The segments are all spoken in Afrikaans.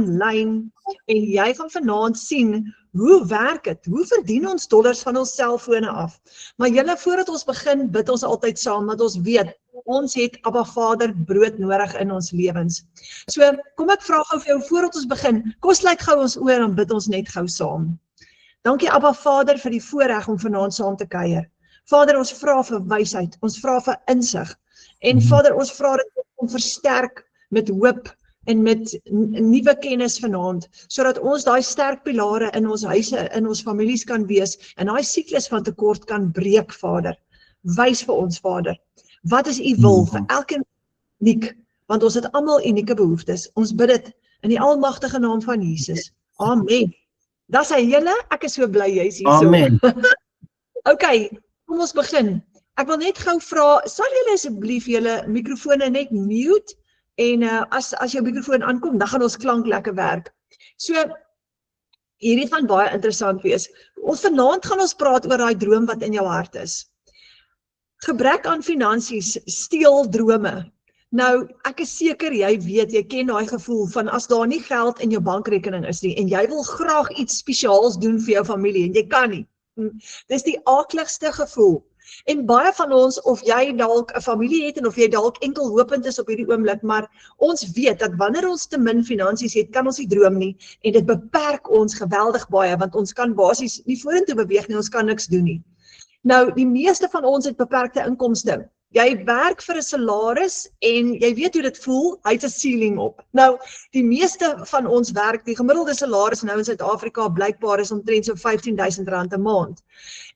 aanlyn en jy gaan vanaand sien hoe werk het, hoe verdien ons dollars van ons selfone af. Maar julle, voordat ons begin, bid ons altyd saam, want ons weet, ons het Abba Vader brood nodig in ons lewens. So, kom ek vra gou vir jou, voordat ons begin, kom sluit gou ons oor en bid ons net gou saam. Dankie Abba Vader vir die voorreg om vanaand saam te kuier. Vader, ons vra vir wysheid, ons vra vir insig. En Vader, ons vra dit om versterk met hoop en met nuwe kennis vanaand, sodat ons daai sterk pilare in ons huise, in ons families kan wees, en daai siklus van tekort kan breek, Vader. Wys vir ons, Vader. Wat is u wil vir elkeen uniek, want ons het almal unieke behoeftes. Ons bid dit in die almagtige naam van Jesus. Amen. Dis hy julle, ek is so bly jy's hier so. Amen. Okay, kom ons begin. Ek wil net gou vra, sal julle asseblief julle mikrofone net mute, en as jou mikrofoon aankom, dan gaan ons klank lekker werk. So, hierdie gaan baie interessant wees. Vanaand gaan ons praat oor daai droom wat in jou hart is. Gebrek aan finansies steel drome. Nou, ek is seker jy weet, jy ken daai gevoel van as daar nie geld in jou bankrekening is nie, en jy wil graag iets spesiaals doen vir jou familie, en jy kan nie. Dis die aakligste gevoel. En baie van ons, of jy dalk 'n familie het en of jy dalk enkel hopend is op hierdie oomblik, maar ons weet dat wanneer ons te min finansies het, kan ons nie droom nie, en dit beperk ons geweldig baie, want ons kan basies nie vorentoe beweeg nie, ons kan niks doen nie. Nou, die meeste van ons het beperkte inkomste. Jy werk vir 'n salaris en jy weet hoe dit voel, hy het 'n ceiling op. Nou, die meeste van ons werk, die gemiddelde salaris nou in Suid-Afrika blykbaar is omtrent so R15.000 'n maand.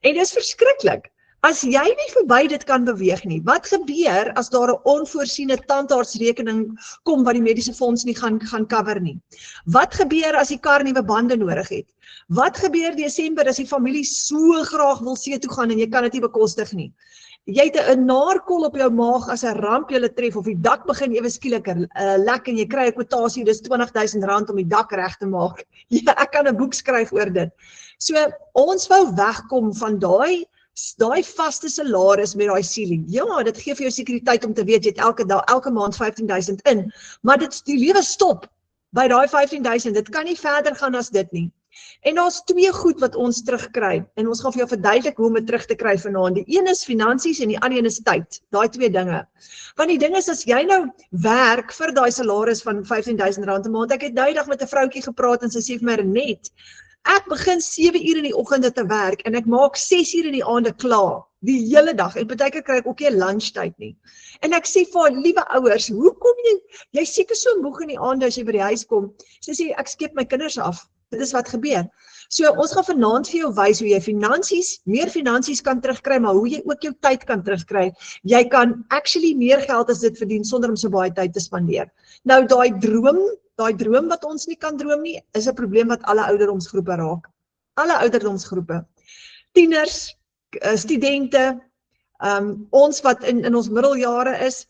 En dis verskriklik. As jy nie verby dit kan beweeg nie, wat gebeur as daar 'n onvoorsiene tandartsrekening kom wat die mediese fonds nie gaan cover nie? Wat gebeur as die kar nuwe bande nodig het? Wat gebeur Desember as die familie so graag wil see toe gaan en jy kan dit nie bekostig nie? Jy het 'n naarkol op jou maag as 'n ramp julle tref, of die dak begin ewe skielik lek en jy kry 'n kwotasie, dis R20.000 om die dak reg te maak. Ja, ek kan 'n boek skryf oor dit. So, ons wou wegkom van daai vaste salaris met daai ceiling. Ja, dit gee vir jou sekuriteit om te weet, jy het elke maand 15.000 in, maar die lewe stop by daai 15.000, dit kan nie verder gaan as dit nie. En daar's twee goed wat ons terugkry, en ons gaan vir jou verduidelik hoe om dit terug te kry vanaand. Die een is finansies en die ander een is tyd, daai twee dinge. Want die ding is, as jy nou werk vir daai salaris van R15.000 'n maand, ek het nou die dag met 'n vroutjie gepraat en sy sê vir my, Renet, ek begin 7 uur in die oggende te werk en ek maak 6 uur in die aande klaar, die hele dag, en partykeer kry ek ook nie lunchtyd nie. En ek sê vir haar, liewe ouers, hoe kom jy seker so moeg in die aande as jy by die huis kom? Sy sê, ek skep my kinders af. Dit is wat gebeur. So, ons gaan vanaand vir jou wys hoe jy meer finansies kan terugkry, maar hoe jy ook jou tyd kan terugkry. Jy kan actually meer geld as dit verdien, sonder om so baie tyd te spandeer. Nou, daai droom wat ons nie kan droom nie, is 'n probleem wat alle ouderdomsgroepe raak. Alle ouderdomsgroepe. Tieners, studente, ons wat in ons middeljare is,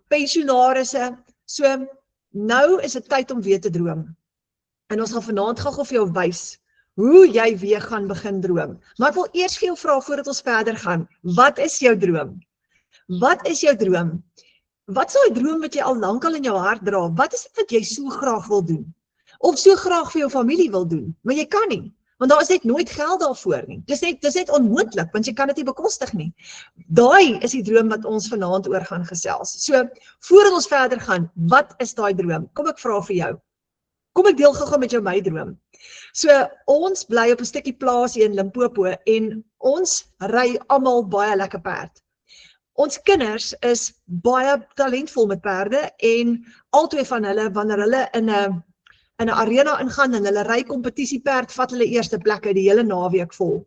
pensionarisse. So, nou is dit tyd om weer te droom. En ons gaan vanaand gou vir jou wys hoe jy weer gaan begin droom. Maar ek wil eers vir jou vra voordat ons verder gaan, wat is jou droom? Wat is jou droom? Wat is daai droom wat jy al lankal in jou hart dra? Wat is dit wat jy so graag wil doen? Of so graag vir jou familie wil doen, maar jy kan nie, want daar is net nooit geld daarvoor nie. Dis net onmoontlik, want jy kan dit nie bekostig nie. Daai is die droom wat ons vanaand oor gaan gesels. So, voordat ons verder gaan, wat is daai droom? Kom ek vra vir jou. Kom ek deel gou met jou my droom. So, ons bly op 'n stukkie plaasie in Limpopo en ons ry almal baie lekker perd. Ons kinders is baie talentvol met perde en albei van hulle, wanneer hulle in 'n arena ingaan en hulle ry kompetisieperd, vat hulle eerste plekke die hele naweek vol.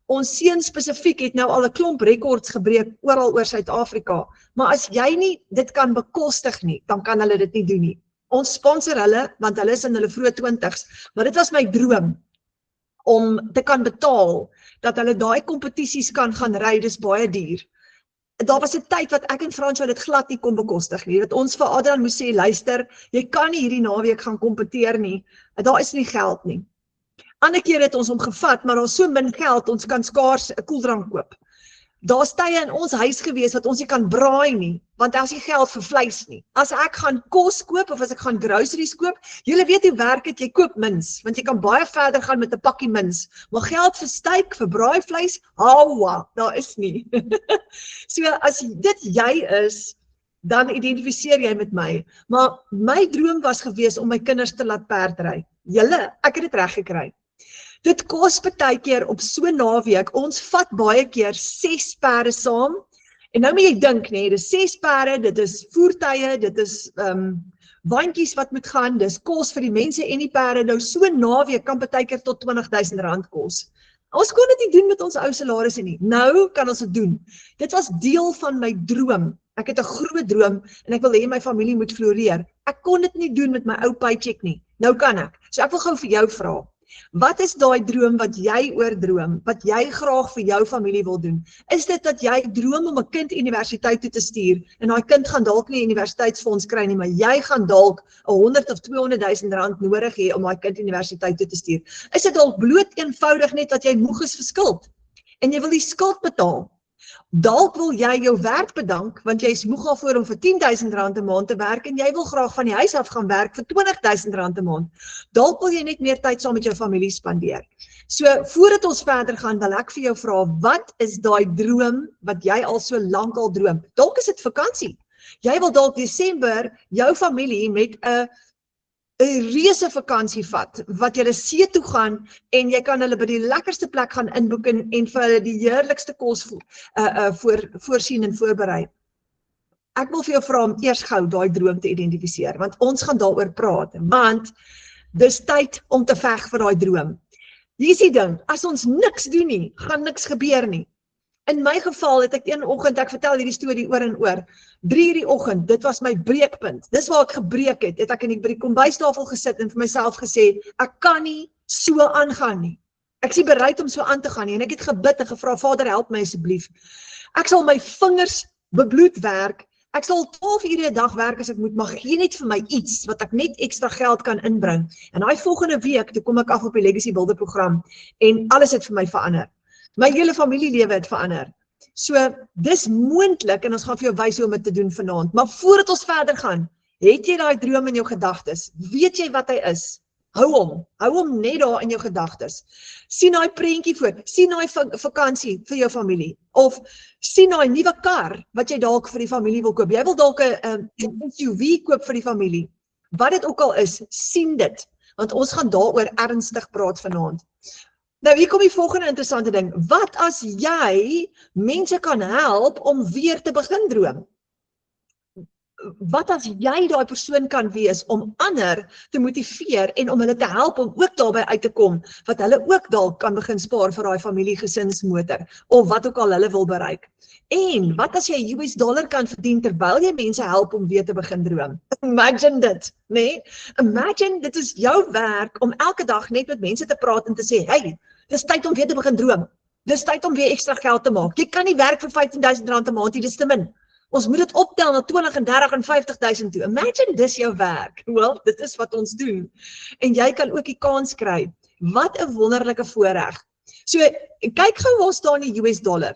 Ons seun spesifiek het nou al 'n klomp rekords gebreek oral oor Suid-Afrika, maar as jy nie dit kan bekostig nie, dan kan hulle dit nie doen nie. Ons sponsor hulle, want hulle is in hulle vroeë 20's, maar dit was my droom, om te kan betaal, dat hulle daai kompetisies kan gaan ry, dis baie duur. Daar was 'n tyd wat ek en Fransjo dit glad nie kon bekostig nie, dat ons vir Adrian moes sê, luister, jy kan nie hierdie naweek gaan kompeteer nie, daar is nie geld nie. Ander keer het ons hom gevat, maar daar is so min geld, ons kan skaars 'n koeldrank koop. Daar's tye in ons huis gewees wat ons nie kan braai nie, want as jy geld vir vleis nie. As ek gaan kos koop of as ek gaan groceries koop, julle weet hoe werk dit, jy koop mins, want jy kan baie verder gaan met 'n pakkie mins. Maar geld vir steak, vir braaivleis, hawa, daar is nie. So as dit jy is, dan identifiseer jy met my. Maar my droom was gewees om my kinders te laat perdry. Julle, ek het dit reg gekry. Dit kos baie keer op so 'n naweek, ons vat baie keer 6 perde saam, en nou moet jy dink, nee, dis 6 perde, dit is voertuie, dit is wandjies wat moet gaan, dis kos vir die mense en die perde, nou so 'n naweek kan baie keer tot R20.000 kos. Ons kon dit nie doen met ons ou salarisse nie, nou kan ons dit doen. Dit was deel van my droom. Ek het 'n groot droom, en ek wil hê my familie moet floreer. Ek kon dit nie doen met my ou paycheck nie, nou kan ek. So ek wil gou vir jou vra, wat is daai droom wat jy oordroom, wat jy graag vir jou familie wil doen? Is dit dat jy droom om 'n kind universiteit toe te stuur, en daai kind gaan dalk nie 'n universiteitsfonds kry nie, maar jy gaan dalk 100 of 200.000 rand nodig hê om daai kind universiteit toe te stuur? Is dit dalk bloot eenvoudig net dat jy moeg is vir skuld, en jy wil die skuld betaal? Dalk wil jy jou werk bedank, want jy is moeg daarvoor om vir R10.000 'n maand te werk, en jy wil graag van die huis af gaan werk vir R20.000 'n maand. Dalk wil jy net meer tyd saam met jou familie spandeer. So, voordat ons verder gaan, wil ek vir jou vra, wat is daai droom wat jy al so lank al droom? Dalk is dit vakansie. Jy wil dalk Desember jou familie met 'n reuse vakansie vat, wat jy see toe gaan, en jy kan hulle by die lekkerste plek gaan inboek en vir hulle die heerlikste kos voorsien en voorberei. Ek wil vir jou vra om eers gou daai droom te identifiseer, want ons gaan daaroor praat, want dis tyd om te veg vir daai droom. Hier is die ding, as ons niks doen nie, gaan niks gebeur nie. In my geval het ek een oggend, ek vertel hierdie storie oor en oor, 3:00 die oggend, dit was my breekpunt, dis waar ek gebreek het ek by die kombuistafel gesit en vir myself gesê, ek kan nie so aangaan nie. Ek is nie bereid om so aan te gaan nie, en ek het gebid en gevra, Vader, help my asseblief. Ek sal my vingers bebloed werk, ek sal 12 ure 'n dag werk as ek moet, maar gee net vir my iets, wat ek net ekstra geld kan inbring. En daai volgende week, toe kom ek af op die Legacy Builder program, en alles het vir my verander. My hele familielewe het verander. So, dis moontlik, en ons gaan vir jou wys hoe om dit te doen vanaand. Maar voordat ons verder gaan, het jy daai droom in jou gedagtes? Weet jy wat hy is? Hou hom net daar in jou gedagtes. Sien daai prentjie voor, sien daai vakansie vir jou familie, of sien daai nuwe kar wat jy dalk vir die familie wil koop. Jy wil dalk 'n SUV koop vir die familie. Wat dit ook al is, sien dit, want ons gaan daaroor ernstig praat vanaand. Nou, hier kom die volgende interessante ding. Wat as jy mense kan help om weer te begin droom? Wat as jy daai persoon kan wees om ander te motiveer en om hulle te help om ook daarby uit te kom, wat hulle ook dalk kan begin spaar vir daai familiegesinsmotor, of wat ook al hulle wil bereik? En wat as jy $US kan verdien terwyl jy mense help om weer te begin droom? Imagine dit, nee? Imagine dit is jou werk om elke dag net met mense te praat en te sê, hey, dis tyd om weer te begin droom. Dis tyd om weer ekstra geld te maak. Jy kan nie werk vir R15.000 'n maand, dis te min. Ons moet dit optel na 20 en 30 en 50.000 toe. Imagine dis jou werk. Wel, dit is wat ons doen. En jy kan ook die kans kry. Wat 'n wonderlike voorreg. So, kyk gou waar staan die $.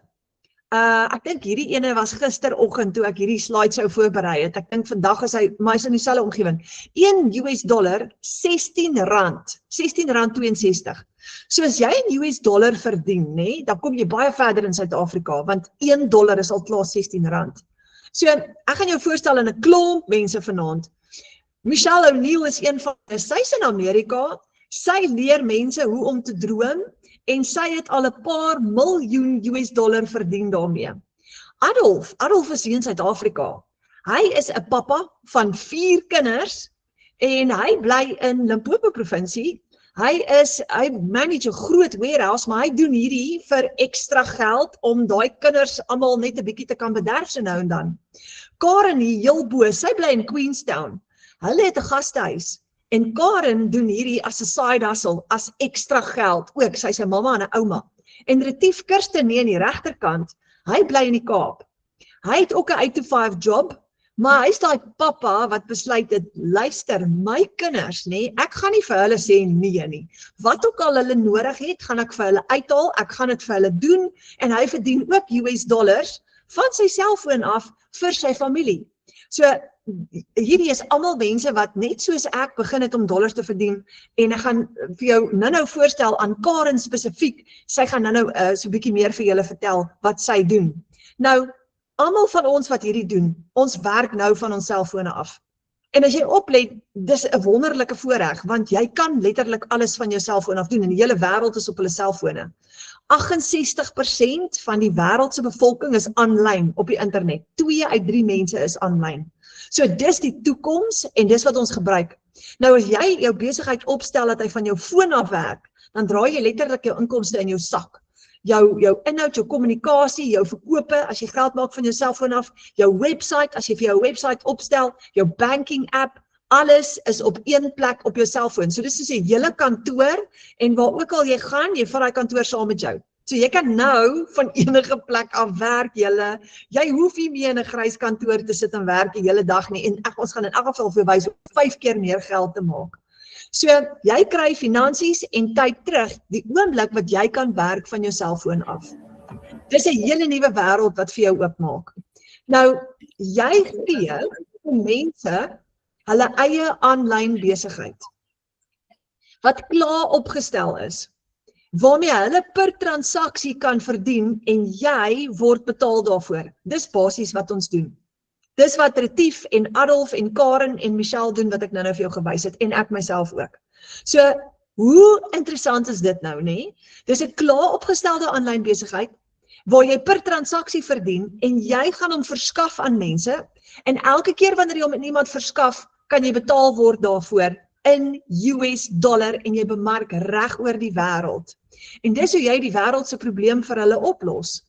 Ek dink hierdie ene was gisteroggend toe ek hierdie slide sou voorberei het. Ek dink vandag is hy, maar hy's in dieselfde omgewing. $1, R16.62. So as jy in $, verdien, nee, dan kom jy baie verder in Suid-Afrika, want $1 is al klaar R16. So, ek gaan jou voorstel in 'n klomp mense vanaand. Michelle O'Neill is een van, sy's in Amerika, sy leer mense hoe om te droom, en sy het al 'n paar miljoen $, verdien daarmee. Adolf is hier in Suid-Afrika. Hy is 'n pappa van 4 kinders, en hy bly in Limpopo provinsie. Hy manage 'n groot warehouse, maar hy doen hierdie vir ekstra geld, om daai kinders almal net 'n bietjie te kan bederf so nou en dan. Karen hier heel bo, sy bly in Queenstown. Hulle het 'n gastehuis, en Karen doen hierdie as 'n side hustle, as ekstra geld ook, sy's 'n mamma en 'n ouma. En Retief Kirsten nie aan die regterkant, hy bly in die Kaap. Hy het ook 'n 8-to-5 job, Maar hy is daai pappa wat besluit het, luister, my kinders, ek gaan nie vir hulle sê nee nie. Wat ook al hulle nodig het, gaan ek vir hulle uithaal, ek gaan dit vir hulle doen, en hy verdien ook US dollars van sy selfoon af vir sy familie. So, hierdie is almal mense wat net soos ek begin het om dollars te verdien, en ek gaan vir jou nou voorstel aan Karen spesifiek, sy gaan nou so 'n bietjie meer vir julle vertel wat sy doen. Nou, almal van ons wat hierdie doen, ons werk nou van ons selfone af. En as jy oplet, dis 'n wonderlike voorreg, want jy kan letterlik alles van jou selfoon af doen, en die hele wêreld is op hulle selfone. 68% van die wêreld se bevolking is aanlyn op die internet. 2 uit 3 mense is aanlyn. So dis die toekoms en dis wat ons gebruik. Nou as jy jou besigheid opstel dat hy van jou foon af werk, dan draai jy letterlik jou inkomste in jou sak. Jou inhoud, jou kommunikasie, jou verkope, as jy geld maak van jou selfoon af, jou website, as jy vir jou website opstel, jou banking app, alles is op een plek op jou selfoon. So dis is 'n hele kantoor, en waar ook al jy gaan, jy vat daai kantoor saam met jou. So jy kan nou van enige plek af werk, jy hoef nie meer in 'n grys kantoor te sit en werk die hele dag nie, en ons gaan in elk geval vir jou wys hoe 5 keer meer geld te maak. So, jy kry finansies en tyd terug die oomblik wat jy kan werk van jou selfoon af. Dis 'n hele nuwe wêreld wat vir jou oopmaak. Nou, jy gee vir mense hulle eie aanlyn besigheid wat klaar opgestel is, waarmee hulle per transaksie kan verdien en jy word betaal daarvoor. Dis basies wat ons doen. Dis wat Retief en Adolf en Karen en Michelle doen wat ek nou vir jou gewys het, en ek myself ook. So, hoe interessant is dit nou, nee? Dis 'n klaar opgestelde aanlyn besigheid waar jy per transaksie verdien en jy gaan hom verskaf aan mense, en elke keer wanneer jy hom aan iemand verskaf, kan jy betaal word daarvoor in US dollar en jy bemark reg oor die wêreld. En dis hoe jy die wêreld se probleem vir hulle oplos.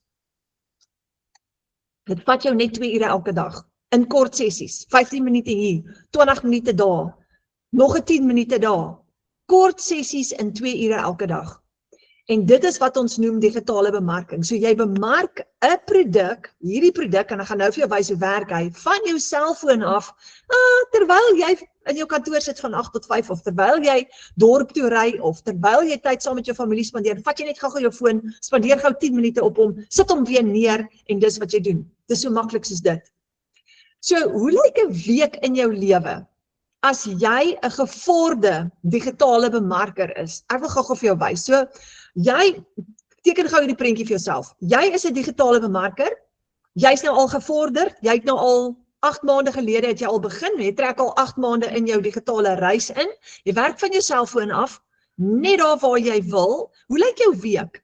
Dit vat jou net 2 ure elke dag, in kort sessies, 15 minute hier, 20 minute daar, nog 'n 10 minute daar, kort sessies in 2 ure elke dag. En dit is wat ons noem digitale bemarking. So jy bemark 'n produk, hierdie produk, en ek gaan nou vir jou wys hoe werk hy, van jou selfoon af, terwyl jy in jou kantoor sit van 8 tot 5, of terwyl jy dorp toe ry, of terwyl jy tyd saam met jou familie spandeer, vat jy net gou jou foon, spandeer gou 10 minute op hom, sit hom weer neer, en dis wat jy doen. Dis so maklik soos dit. So, hoe lyk 'n week in jou lewe as jy 'n gevorderde digitale bemarker is? Ek wil gou vir jou wys. So, jy teken gou hierdie prentjie vir jouself. Jy is 'n digitale bemarker. Jy's nou al gevorderd. Jy het nou al 8 maande gelede het jy al begin. Jy trek al 8 maande in jou digitale reis in. Jy werk van jou selfoon af, net daar waar jy wil. Hoe lyk jou week?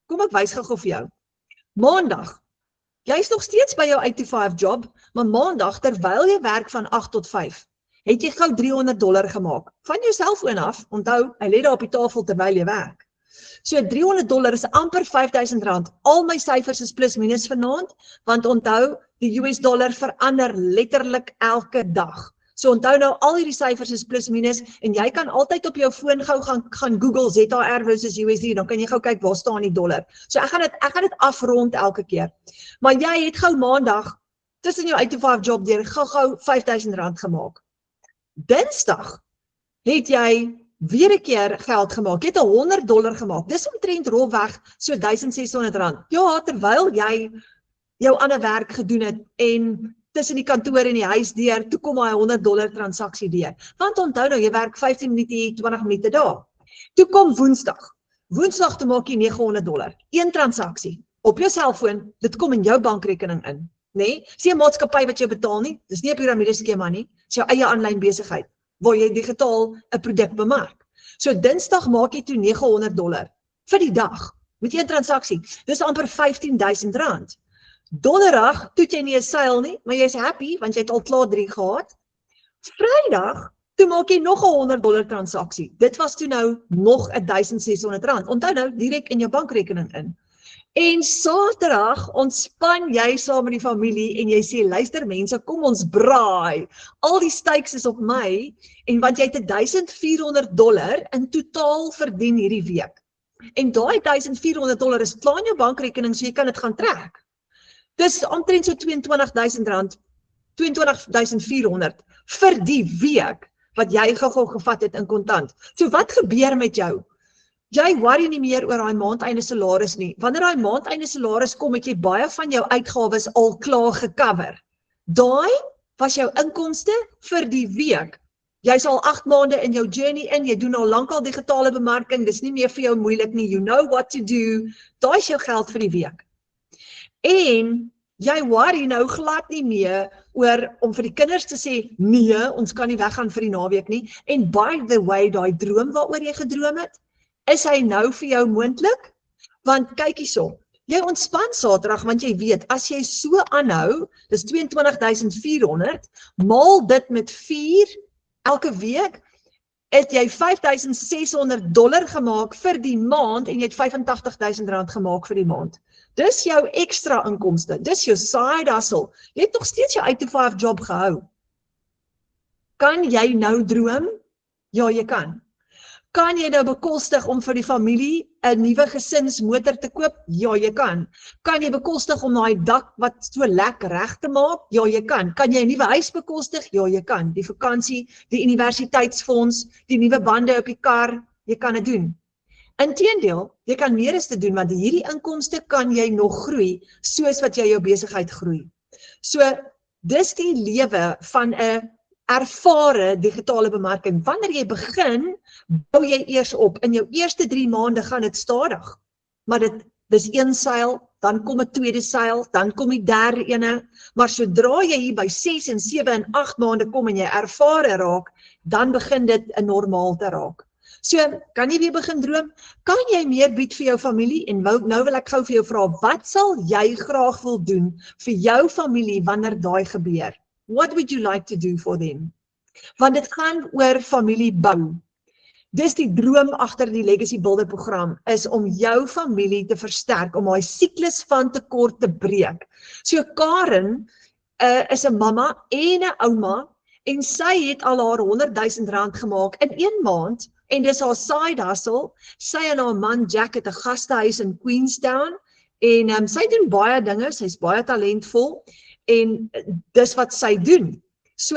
Kom ek wys gou vir jou. Maandag. Jy's nog steeds by jou 8 to 5 job, maar maandag, terwyl jy werk van 8 tot 5, het jy gou $300 gemaak. Van jou selfoon af, onthou, hy lê daar op die tafel terwyl jy werk. So $300 is amper R5,000. Al my syfers is plus minus vanaand, want onthou, die US dollar verander letterlik elke dag. So onthou nou, al hierdie syfers is plus minus, en jy kan altyd op jou foon gou gaan Google ZAR versus USD, dan kan jy gou kyk waar staan die dollar. So ek gaan dit afrond elke keer. Maar jy het gou maandag, tussen jou 8 to 5 job deur, gou R5,000 gemaak. Dinsdag het jy weer 'n keer geld gemaak, jy het $100 gemaak, dis omtrent rolweg so R1,600. Ja, terwyl jy jou ander werk gedoen het, en tussen die kantoor en die huis deur, toe kom hy $100 transaksie deur. Want onthou nou, jy werk 15 minute hier, 20 minute daar. Toe kom Woensdag. Woensdag toe maak jy $900. Een transaksie op jou selfoon, dit kom in jou bankrekening in. Nee, dis nie 'n maatskappy wat jou betaal nie, dis nie 'n piramideskema nie, dis jou eie aanlyn besigheid waar jy digitaal 'n produk bemark. So Dinsdag maak jy toe $900 vir die dag met een transaksie. Dis amper R15,000. Donderdag toe jy nie 'n seil nie, maar jy's happy want jy het al klaar 3 gehad. Vrydag toe maak jy nog 'n $100 transaksie. Dit was toe nou nog R1,600. Onthou nou direk in jou bankrekening in. En Saterdag ontspan jy saam met die familie en jy sê, luister mense, kom ons braai. Al die stakes is op my, en want jy het $1,400 in totaal verdien hierdie week. En daai $1,400 is klaar in jou bankrekening, so jy kan dit gaan trek. Dis omtrent so R22,000 22.400 vir die week wat jy gou gevat het in kontant. So wat gebeur met jou? Jy worry nie meer oor daai maandeinde salaris nie. Wanneer daai maandeinde salaris kom, het jy baie van jou uitgawes al klaar gecover. Daai was jou inkomste vir die week. Jy's al 8 maande in jou journey in, jy doen al lankal digitale bemarking, dis nie meer vir jou moeilik nie, you know what to do. Daai is jou geld vir die week. En jy worry nou glad nie meer oor om vir die kinders te sê, nee, ons kan nie weggaan vir die naweek nie. En by the way, daai droom waaroor jy gedroom het, is hy nou vir jou moontlik? Want kyk hierso, jy ontspan Saterdag want jy weet, as jy so aanhou, dis 22.400, maal dit met 4 elke week, het jy $5,600 gemaak vir die maand en jy het R85,000 gemaak vir die maand. Dis jou ekstra inkomste, dis jou side hustle. Jy het nog steeds jou 8-to-5 job gehou. Kan jy nou droom? Ja, jy kan. Kan jy nou bekostig om vir die familie 'n nuwe gesinsmotor te koop? Ja, jy kan. Kan jy bekostig om daai dak wat so lekker reg te maak? Ja, jy kan. Kan jy 'n nuwe huis bekostig? Ja, jy kan. Die vakansie, die universiteitsfonds, die nuwe bande op die kar, jy kan dit doen. Inteendeel, jy kan meer as te doen, want hierdie inkomste kan jy nog groei, soos wat jy jou besigheid groei. So, dis die lewe van 'n ervare digitale bemarking. Wanneer jy begin, bou jy eers op. In jou eerste 3 maande gaan dit stadig. Maar dis een seil, dan kom 'n tweede seil, dan kom die derde ene. Maar sodra jy hier by 6 en 7 en 8 maande kom en jy ervare raak, dan begin dit 'n normaal te raak. So, kan jy weer begin droom? Kan jy meer bied vir jou familie? En nou wil ek gou vir jou vra, wat sal jy graag wil doen vir jou familie wanneer daai gebeur? What would you like to do for them? Want dit gaan oor familie bou. Dis die droom agter die Legacy Builder program, is om jou familie te versterk, om daai siklus van tekort te breek. So Karen is 'n mamma en 'n ouma, en sy het al haar R100,000 gemaak in 1 maand, en dis haar side hustle. Sy en haar man Jack het 'n gastehuis in Queenstown, en sy doen baie dinge, sy's baie talentvol, en dis wat sy doen. So,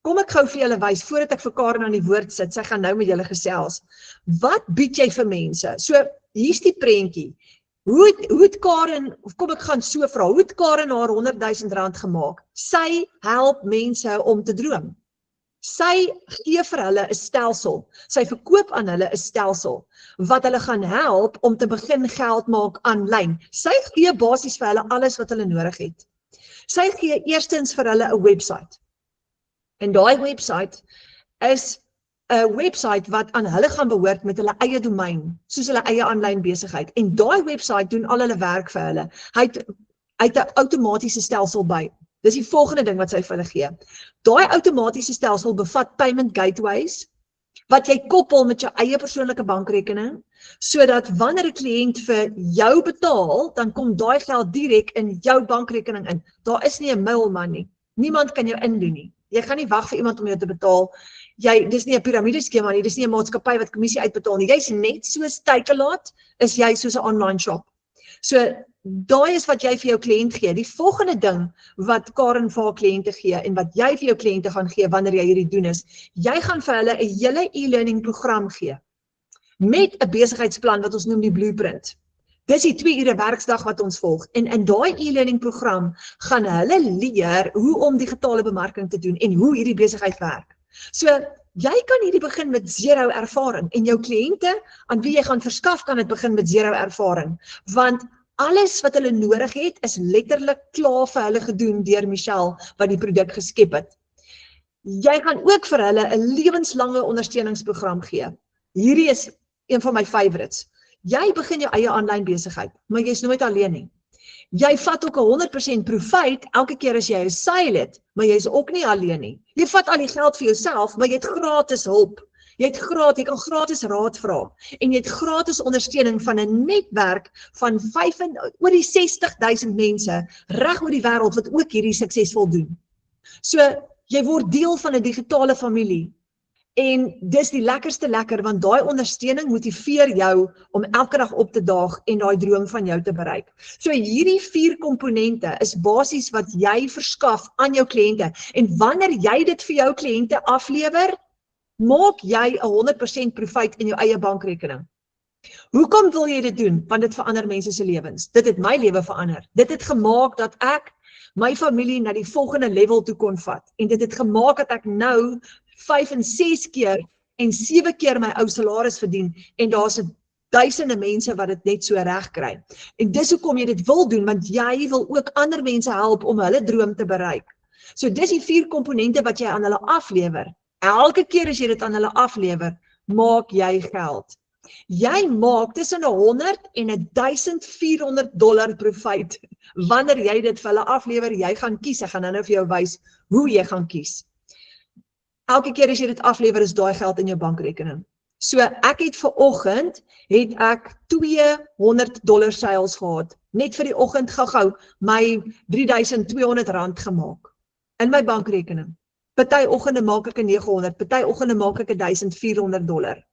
kom ek gou vir julle wys, voordat ek vir Karen aan die woord sit, sy gaan nou met julle gesels. Wat bied jy vir mense? So, hier's die prentjie. Hoe het Karen, of kom ek gaan so vra, hoe het Karen haar R100,000 gemaak? Sy help mense om te droom. Sy gee vir hulle 'n stelsel. Sy verkoop aan hulle 'n stelsel wat hulle gaan help om te begin geld maak aanlyn. Sy gee basies vir hulle alles wat hulle nodig het. Sy gee eerstens vir hulle 'n website. En daai website is 'n website wat aan hulle gaan behoort met hulle eie domein, soos hulle eie aanlyn besigheid. En daai website doen al hulle werk vir hulle. Hy het 'n outomatiese stelsel by. Dis die volgende ding wat sy vir hulle gee. Daai outomatiese stelsel bevat payment gateways, wat jy koppel met jou eie persoonlike bankrekening, sodat wanneer 'n kliënt vir jou betaal, dan kom daai geld direk in jou bankrekening in. Daar is nie 'n middleman nie. Niemand kan jou indoen nie. Jy gaan nie wag vir iemand om jou te betaal. Dis nie 'n piramideskema nie, dis nie 'n maatskappy wat kommissie uitbetaal nie. Jy's net soos Takealot, is jy soos 'n online shop. So, daai is wat jy vir jou kliënt gee. Die volgende ding wat Karen vir haar kliënte gee, en wat jy vir jou kliënte gaan gee wanneer jy hierdie doen is, jy gaan vir hulle 'n hele e-learning program gee, met 'n besigheidsplan wat ons noem die blueprint. Dis die 2 ure werksdag wat ons volg, en in daai e-learning program gaan hulle leer hoe om digitale bemarking te doen, en hoe hierdie besigheid werk. So, jy kan hierdie begin met 0 ervaring, en jou kliënte, aan wie jy gaan verskaf, kan dit begin met 0 ervaring, want alles wat hulle nodig het, is letterlik klaar vir hulle gedoen deur Michelle, wat die produk geskep het. Jy gaan ook vir hulle 'n lewenslange ondersteuningsprogram gee. Hierdie is een van my favorites. Jy begin jou eie aanlyn besigheid, maar jy's nooit alleen nie. Jy vat ook 100% profijt elke keer as jy 'n sale het, maar jy's ook nie alleen nie. Jy vat al die geld vir jouself, maar jy het gratis hulp. Jy kan gratis raad vra, en jy het gratis ondersteuning van 'n netwerk van oor die 60,000 mense reg oor die wêreld wat ook hierdie suksesvol doen. So, jy word deel van 'n digitale familie, En dis die lekkerste lekker, want daai ondersteuning motiveer jou om elke dag op te daag en daai droom van jou te bereik. So hierdie 4 komponente is basies wat jy verskaf aan jou kliënte. En wanneer jy dit vir jou kliënte aflewer, maak jy 100% profijt in jou eie bankrekening. Hoekom wil jy dit doen? Want dit verander mense se lewens. Dit het my lewe verander. Dit het gemaak dat ek my familie na die volgende level toe kon vat. En dit het gemaak dat ek nou 5 en 6 keer en 7 keer my ou salaris verdien. En daar's duisende mense wat dit net so reg kry. En dis hoekom jy dit wil doen, want jy wil ook ander mense help om hulle droom te bereik. So dis die 4 komponente wat jy aan hulle aflewer. Elke keer as jy dit aan hulle aflewer, maak jy geld. Jy maak tussen 100 en $1,400 profijt wanneer jy dit vir hulle aflewer. Jy gaan kies, ek gaan nou vir jou wys hoe jy gaan kies. Elke keer as jy dit aflewer, is daai geld in jou bankrekening. So ek het vanoggend $200 sales gehad. Net vir die oggend gou my R3,200 gemaak in my bankrekening. Party oggende maak ek 900, party oggende maak ek $1,400.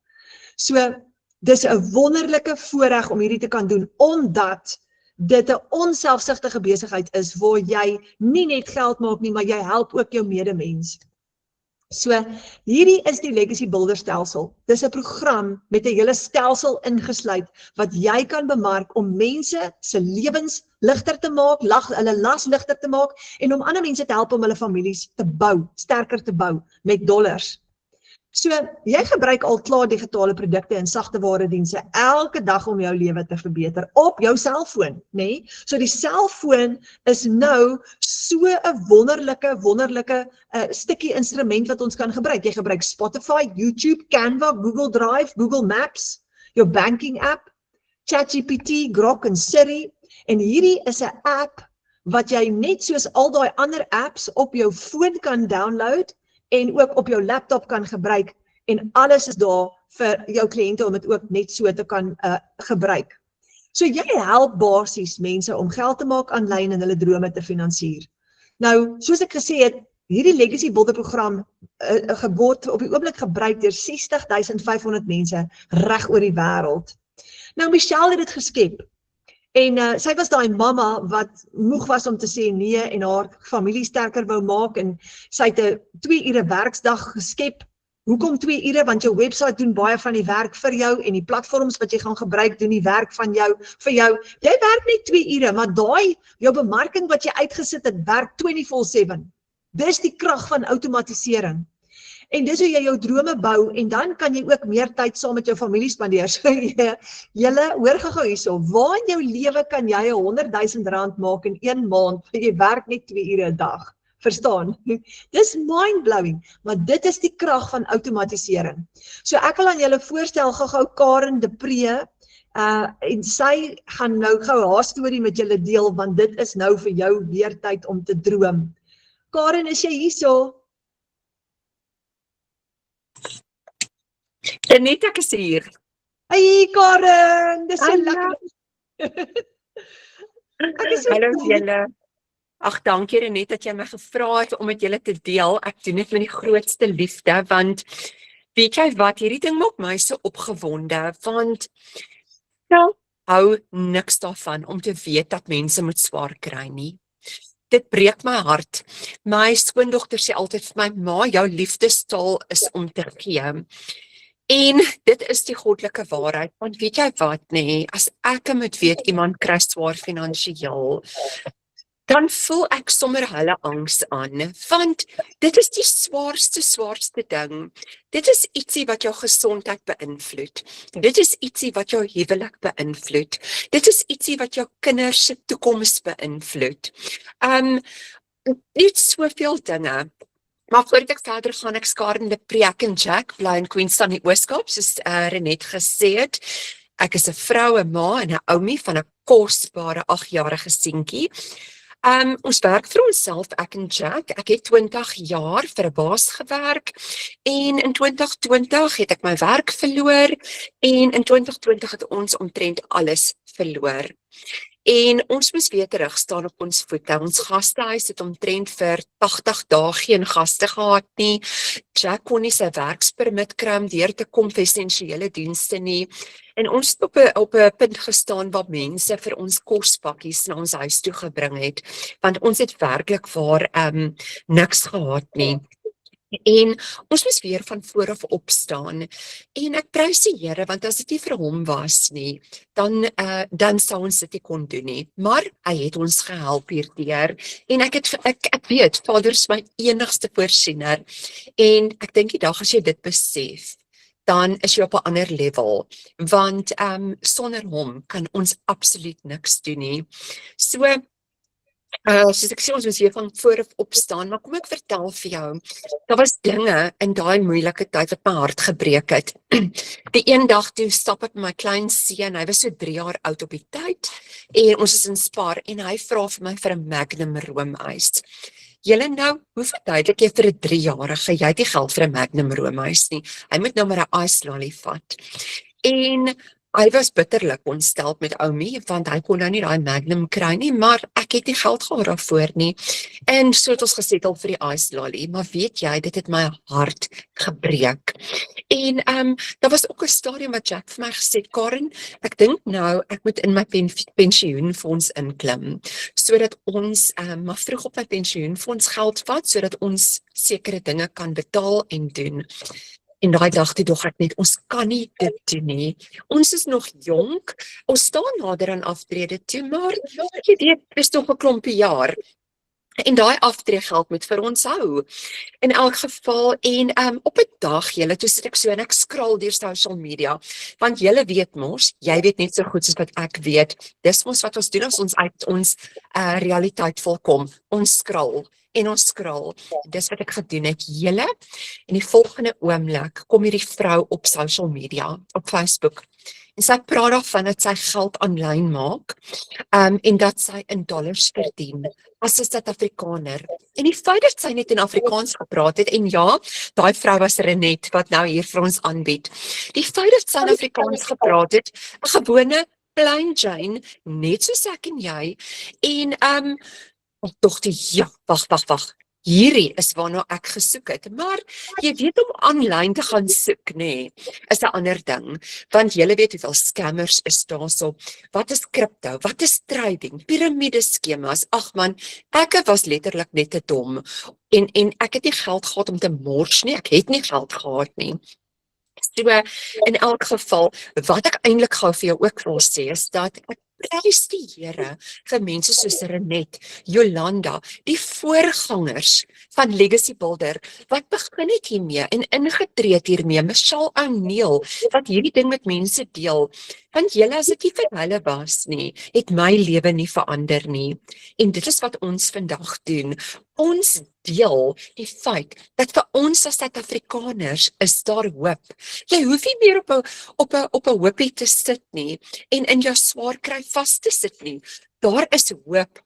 So dis 'n wonderlike voorreg om hierdie te kan doen, omdat dit 'n onselfsugtige besigheid is waar jy nie net geld maak nie, maar jy help ook jou medemens. So hierdie is die Legacy Builder stelsel. Dis 'n program met 'n hele stelsel ingesluit wat jy kan bemark om mense se lewens ligter te maak, hulle las ligter te maak en om ander mense te help om hulle families te bou, sterker te bou met dollars. So jy gebruik al klaar digitale produkte en sagtewaredienste elke dag om jou lewe te verbeter op jou selfoon, nê? So die selfoon is nou so 'n wonderlike stukkie instrument wat ons kan gebruik. Jy gebruik Spotify, YouTube, Canva, Google Drive, Google Maps, jou banking app, ChatGPT, Grok en Siri. En hierdie is 'n app wat jy net soos al daai ander apps op jou foon kan download en ook op jou laptop kan gebruik, en alles is daar vir jou kliënte om dit ook net so te kan gebruik. So jy help basies mense om geld te maak aanlyn en hulle drome te finansier. Nou, soos ek gesê het, hierdie Legacy Builder program word op die oomblik gebruik deur 60.500 mense reg oor die wêreld. Nou, Michelle het dit geskep. En sy was daai mamma wat moeg was om te sê nee en haar familie sterker wou maak, en sy het 'n 2 ure werksdag geskep. Hoekom 2 ure? Want jou website doen baie van die werk vir jou en die platforms wat jy gaan gebruik doen die werk van jou vir jou. Jy werk net 2 ure, maar daai jou bemarking wat jy uitgesit het, werk 24/7. Dis die krag van outomatisering. En dis hoe jy jou drome bou, en dan kan jy ook meer tyd saam met jou familie spandeer. So julle hoor gou hierso, waar in jou lewe kan jy R100,000 maak in 1 maand, want jy werk net 2 ure 'n dag, verstaan? Dis mind-blowing, maar dit is die krag van outomatisering. So ek wil aan julle voorstel gou Karen de Pre, en sy gaan nou gou haar storie met julle deel, want dit is nou vir jou weer tyd om te droom. Karen, is jy hierso? Net ek is hier. Hey Karen, dis so lekker. Hallo julle. Ag, dankie Renet dat jy my gevra het om met julle te deel. Ek doen dit met die grootste liefde, want weet jy wat, hierdie ding maak my so opgewonde, want hou niks daarvan om te weet dat mense moet swaar kry nie. Dit breek my hart. My skoondogter sê altyd vir my, ma, jou liefdestaal is om te gee. En dit is die goddelike waarheid, want weet jy wat, nee, as ek moet weet, iemand kry swaar finansiëel, dan voel ek sommer hulle angs aan, want dit is die swaarste ding. Dit is ietsie wat jou gesondheid beïnvloed. Dit is ietsie wat jou huwelik beïnvloed. Dit is ietsie wat jou kinders se toekoms beïnvloed. Net soveel dinge. Maar voordat ek verder gaan, ek Karen de Pre en Jack, bly in Queenstown in die Ooskaap, soos Renet gesê het. Ek is 'n vrou, 'n ma en 'n oumie van 'n kosbare 8-jarige seentjie. Ons werk vir onsself, ek en Jack. Ek het 20 jaar vir 'n baas gewerk en in 2020 het ek my werk verloor en in 2020 het ons omtrent alles verloor. En ons moes weer terug staan op ons voete. Ons gastehuis het omtrent vir 80 dae geen gaste gehad nie. Jack kon nie sy werkspermit kry om deur te kom vir essensiële dienste nie. En ons het op 'n punt gestaan waar mense vir ons kospakkies na ons huis toe gebring het, want ons het werklik waar niks gehad nie. En ons moes weer van voor af opstaan. En ek prys die Here, want as dit nie vir hom was nie, dan sou ons dit nie kon doen nie. Maar hy het ons gehelp hierdeur. En ek weet, Vader is my enigste voorsiener. En ek dink die dag as jy dit besef, dan is jy op 'n ander level, want sonder hom kan ons absoluut niks doen nie. So, soos ek sê, ons moes weer van voor af opstaan, maar kom ek vertel vir jou, daar was dinge in daai moeilike tyd wat my hart gebreek het. Die een dag toe stap ek met my klein seun, hy was so 3 jaar oud op die tyd, en ons is in Spar, en hy vra vir my vir 'n Magnum roomys. Julle nou, hoe verduidelik jy vir 'n 3-jarige, jy het nie geld vir 'n Magnum roomys nie, hy moet nou maar 'n ice lolly vat. En hy was bitterlik ontstel met Oumi, want hy kon nou nie daai Magnum kry nie, maar ek het nie geld gehad daarvoor nie. En so het ons gesettel vir die ice lolly, maar weet jy, dit het my hart gebreek. En daar was ook 'n stadium wat Jack vir my gesê het, Karen, ek dink nou, ek moet in my pensioenfonds inklim, sodat ons maar vroeg op my pensioenfonds geld vat, sodat ons sekere dinge kan betaal en doen. En daai dag toe dog ek net, ons kan nie dit doen nie. Ons is nog jonk, ons staan nader aan aftrede toe, maar jy weet, dis nog 'n klompie jaar. En daai aftreegeld moet vir ons hou. In elk geval, en op 'n dag, julle, toe sit ek so en ek scroll deur social media, want julle weet mos, jy weet net so goed soos wat ek weet, dis mos wat ons doen as ons uit ons realiteit volkom, ons scroll. En ons scroll, dis wat ek gedoen het, julle, en die volgende oomblik kom hierdie vrou op social media, op Facebook, en sy praat daarvan dat sy geld aanlyn maak, en dat sy in dollars verdien, as 'n Suid-Afrikaner. En die feit dat sy net in Afrikaans gepraat het, en ja, daai vrou was Renet, wat nou hier vir ons aanbied, die feit dat sy in Afrikaans gepraat het, 'n gewone, plain Jane, net soos ek en jy, en ek dink, ja, wag. Hierdie is waarna ek gesoek het. Maar jy weet, om aanlyn te gaan soek, nee, is 'n ander ding. Want julle weet hoeveel scammers is daarso. Wat is crypto? Wat is trading? Piramideskemas. Ag man, ek was letterlik net te dom. En ek het nie geld gehad om te mors nie. Ek het nie geld gehad nie. So, in elk geval, wat ek eintlik gou vir jou ook wil sê, is dat ek prys die Here vir mense soos Renet, Jolanda, die voorgangers van Legacy Builder, wat begin het hiermee en ingetree het hiermee, Michelle O'Neil, wat hierdie ding met mense deel, want julle, as dit nie vir hulle was nie, het my lewe nie verander nie, en dit is wat ons vandag doen. Ons deel die feit dat vir ons as Suid-Afrikaners is daar hoop. Jy hoef nie meer op 'n hoopie te sit nie en in jou swaar kry vas te sit nie. Daar is hoop.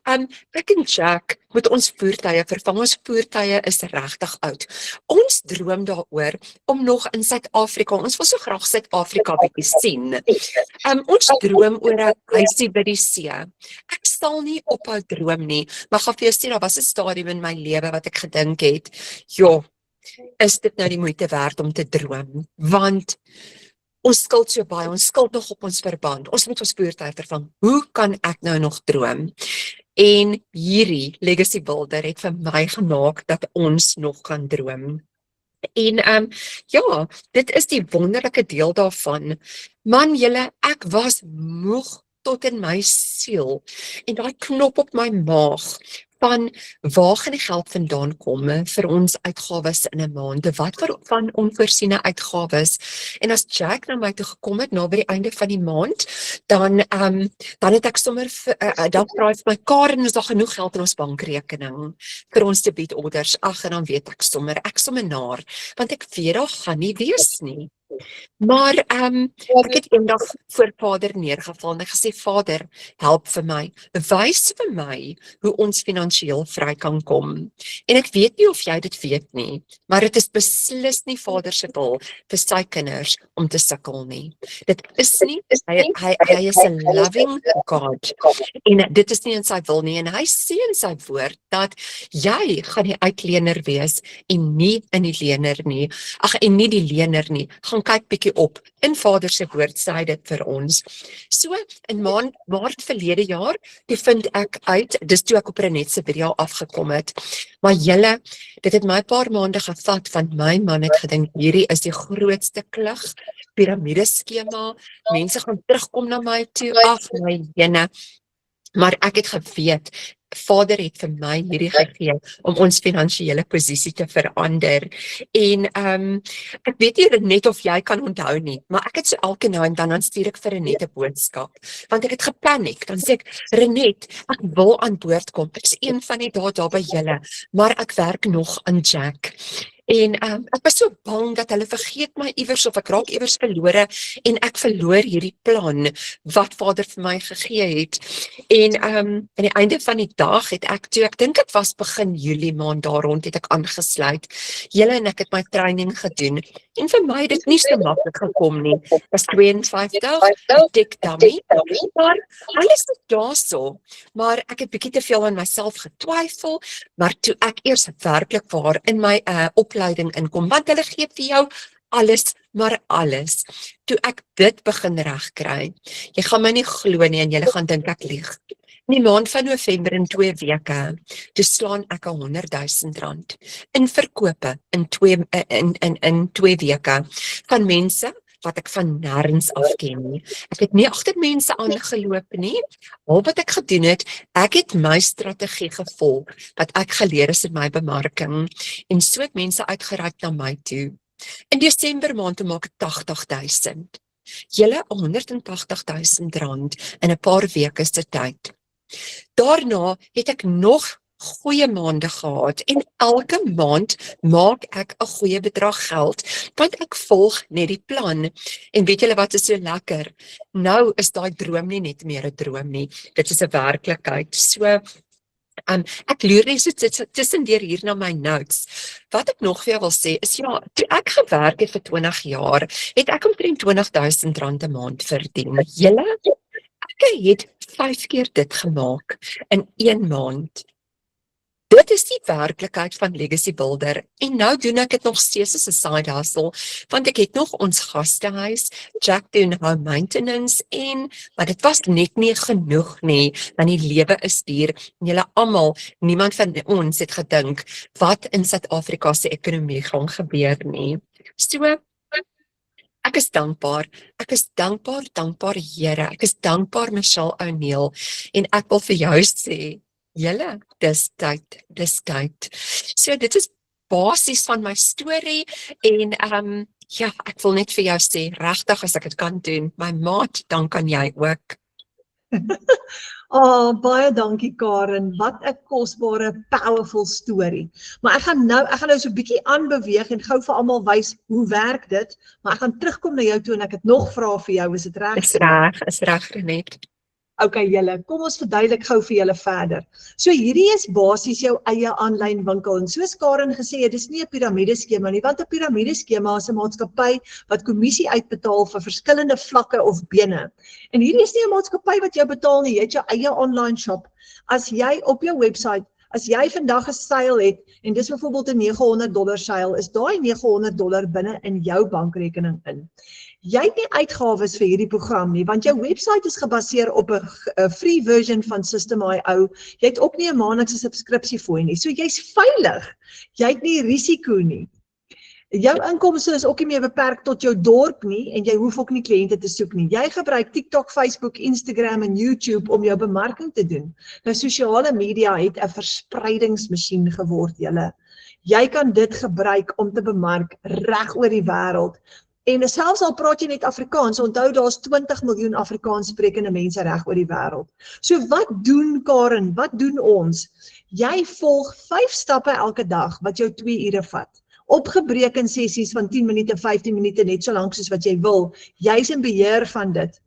Ek en Jack moet ons voertuie vervang. Ons voertuie is regtig oud. Ons droom daaroor om nog in Suid-Afrika, ons wil so graag Suid-Afrika bietjie sien. Ons droom oor 'n huisie by die see. Ek sal nie ophou droom nie, maar gaan vir jou sê, daar was 'n stadium in my lewe wat ek gedink het, joh, is dit nou die moeite werd om te droom? Want ons skuld so baie, ons skuld nog op ons verband, ons moet ons voertuig vervang. Hoe kan ek nou nog droom? En hierdie Legacy Builder het vir my gemaak dat ons nog kan droom. En ja, dit is die wonderlike deel daarvan. Man, julle, ek was moeg tot in my siel, en daai knop op my maag, van waar gaan die geld vandaan kom vir ons uitgawes in 'n maand, wat van onvoorsiene uitgawes, en as Jack na my toe gekom het, na by die einde van die maand, dan het ek sommer, dan vra hy vir my, Karen, is daar genoeg geld in ons bankrekening, vir ons debietorders, ag, en dan weet ek sommer naar, want ek weet, daar gaan nie wees nie. Maar ek het eendag voor Vader neergeval en ek gesê, Vader, help vir my, wys vir my hoe ons finansiëel vry kan kom. En ek weet nie of jy dit weet nie, maar dit is beslis nie Vader se wil vir sy kinders om te sukkel nie. Dit is nie, hy is 'n loving God, en dit is nie in sy wil nie, en hy sê in sy woord dat jy gaan die uitlener wees en nie in die lener nie. En nie die lener nie. Gaan kyk bietjie op. In Vader se woord sê hy dit vir ons. So in Maart verlede jaar, toe vind ek uit, dis toe ek op Renet se video afgekom het. Maar julle, dit het my 'n paar maande gevat, want my man het gedink hierdie is die grootste klug, piramideskema. Mense gaan terugkom na my toe, ag my jene. Maar ek het geweet, Vader het vir my hierdie gegee om ons finansiële posisie te verander. En ek weet nie net of jy kan onthou nie, maar ek het so elke nou en dan stuur ek vir Renet 'n boodskap, want ek het gepaniek. Dan sê ek, Renet, ek wil aan boord kom. Ek is een van die daar by julle, maar ek werk nog aan Jack. En ek was so bang dat hulle vergeet my iewers of ek raak iewers verlore en ek verloor hierdie plan wat Vader vir my gegee het. En aan die einde van die dag het ek toe, ek dink dit was begin Julie maand daar rond, het ek aangesluit. Julle en ek het my training gedoen. En vir my het dit nie so maklik gekom nie. Dit was 52, dik dummy, maar alles is daarso. Maar ek het bietjie te veel aan myself getwyfel, maar toe ek eers werklik waar in my opleiding inkom, want hulle gee vir jou alles, maar alles. Toe ek dit begin regkry, jy gaan my nie glo nie en julle gaan dink ek lieg. In die maand van November in 2 weke, toe slaan ek R100,000 in verkope in 2 weke van mense wat ek van nêrens af ken nie. Ek het nie agter mense aangeloop nie. Al wat ek gedoen het, ek het my strategie gevolg wat ek geleer is in my bemarking en so het mense uitgereik na my toe. In Desember maand toe maak ek 80,000. Julle R180,000 in 'n paar weke se tyd. Daarna het ek nog goeie maande gehad en elke maand maak ek 'n goeie bedrag geld, want ek volg net die plan. En weet julle wat is so lekker? Nou is daai droom nie net meer 'n droom nie, dit is 'n werklikheid. So, ek loer net so tussendeur hier na my notes. Wat ek nog vir jou wil sê is, ja, toe ek gewerk het vir 20 jaar, het ek omtrent R20,000 'n maand verdien. Julle, ek het 5 keer dit gemaak in 1 maand. Dit is die werklikheid van Legacy Builder en nou doen ek dit nog steeds as 'n side hustle, want ek het nog ons gastehuis, Jack doen home maintenance maar dit was net nie genoeg nie, want die lewe is duur en julle almal, niemand van ons het gedink wat in Suid-Afrika se ekonomie gaan gebeur nie. So, ek is dankbaar Here, ek is dankbaar Michelle O'Neil en ek wil vir jou sê, julle, dis tyd. So dit is basies van my storie en ja, ek wil net vir jou sê, regtig as ek dit kan doen, my maat, dan kan jy ook. Baie dankie Karen, wat 'n kosbare, powerful storie. Maar ek gaan nou so 'n bietjie aanbeweeg en gou vir almal wys hoe werk dit, maar ek gaan terugkom na jou toe en ek het nog vrae vir jou, is dit reg? Is reg, Renet. Okay julle, kom ons verduidelik gou vir julle verder. So hierdie is basies jou eie aanlyn winkel en soos Karen gesê het, dis nie 'n piramideskema nie, want 'n piramideskema is 'n maatskappy wat kommissie uitbetaal vir verskillende vlakke of bene. En hierdie is nie 'n maatskappy wat jou betaal nie, jy het jou eie online shop. As jy op jou website, as jy vandag 'n sale het en dis byvoorbeeld 'n $900 sale, is daai $900 binne in jou bankrekening in. Jy het nie uitgawes vir hierdie program nie, want jou website is gebaseer op 'n free version van System.io. Jy het ook nie 'n maandelikse subskripsie fooi nie. So jy's veilig. Jy het nie risiko nie. Jou inkomste is ook nie meer beperk tot jou dorp nie en jy hoef ook nie kliënte te soek nie. Jy gebruik TikTok, Facebook, Instagram en YouTube om jou bemarking te doen. Nou sosiale media het 'n verspreidingsmasjien geword, julle. Jy kan dit gebruik om te bemark reg oor die wêreld. En selfs al praat jy net Afrikaans, onthou daar's 20 miljoen Afrikaans sprekende mense reg oor die wêreld. So wat doen Karen, wat doen ons? Jy volg 5 stappe elke dag wat jou 2 ure vat. opgebreek in sessies van 10 minute, 15 minute, net so lank soos wat jy wil. Jy is in beheer van dit.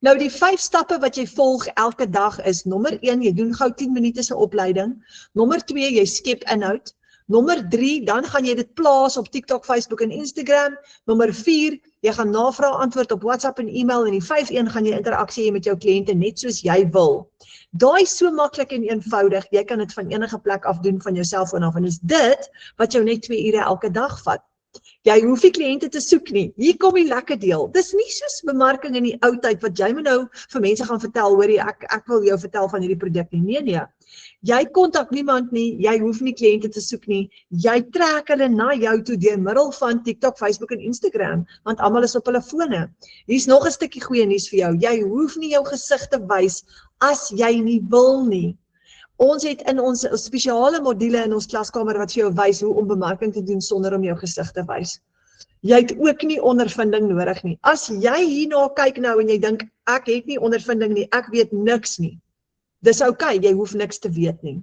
Nou die 5 stappe wat jy volg elke dag is, nommer 1, jy doen gou 10 minute se opleiding, nommer 2, jy skep inhoud, nommer 3, dan gaan jy dit plaas op TikTok, Facebook en Instagram, nommer 4, jy gaan navraag antwoord op WhatsApp en e-mail, en die 5-1 gaan jy interaksie hê met jou kliënte net soos jy wil. Daai is so maklik en eenvoudig, jy kan dit van enige plek af doen van jou selfoon af, en is dit wat jou net 2 ure elke dag vat. Jy hoef nie kliënte te soek nie. Hier kom die lekker deel. Dis nie soos bemarking in die ou tyd wat jy moet nou vir mense gaan vertel, hoorie, ek wil jou vertel van hierdie produk nie. Nee. Jy kontak niemand nie, jy hoef nie kliënte te soek nie. Jy trek hulle na jou toe deur middel van TikTok, Facebook en Instagram, want almal is op hulle fone. Hier's nog 'n stukkie goeie nuus vir jou. Jy hoef nie jou gesig te wys as jy nie wil nie. Ons het in ons spesiale module in ons klaskamer wat vir jou wys hoe om bemarking te doen sonder om jou gesig te wys. Jy het ook nie ondervinding nodig nie. As jy hierna kyk nou en jy dink, ek het nie ondervinding nie, ek weet niks nie. Dis okay, jy hoef niks te weet nie.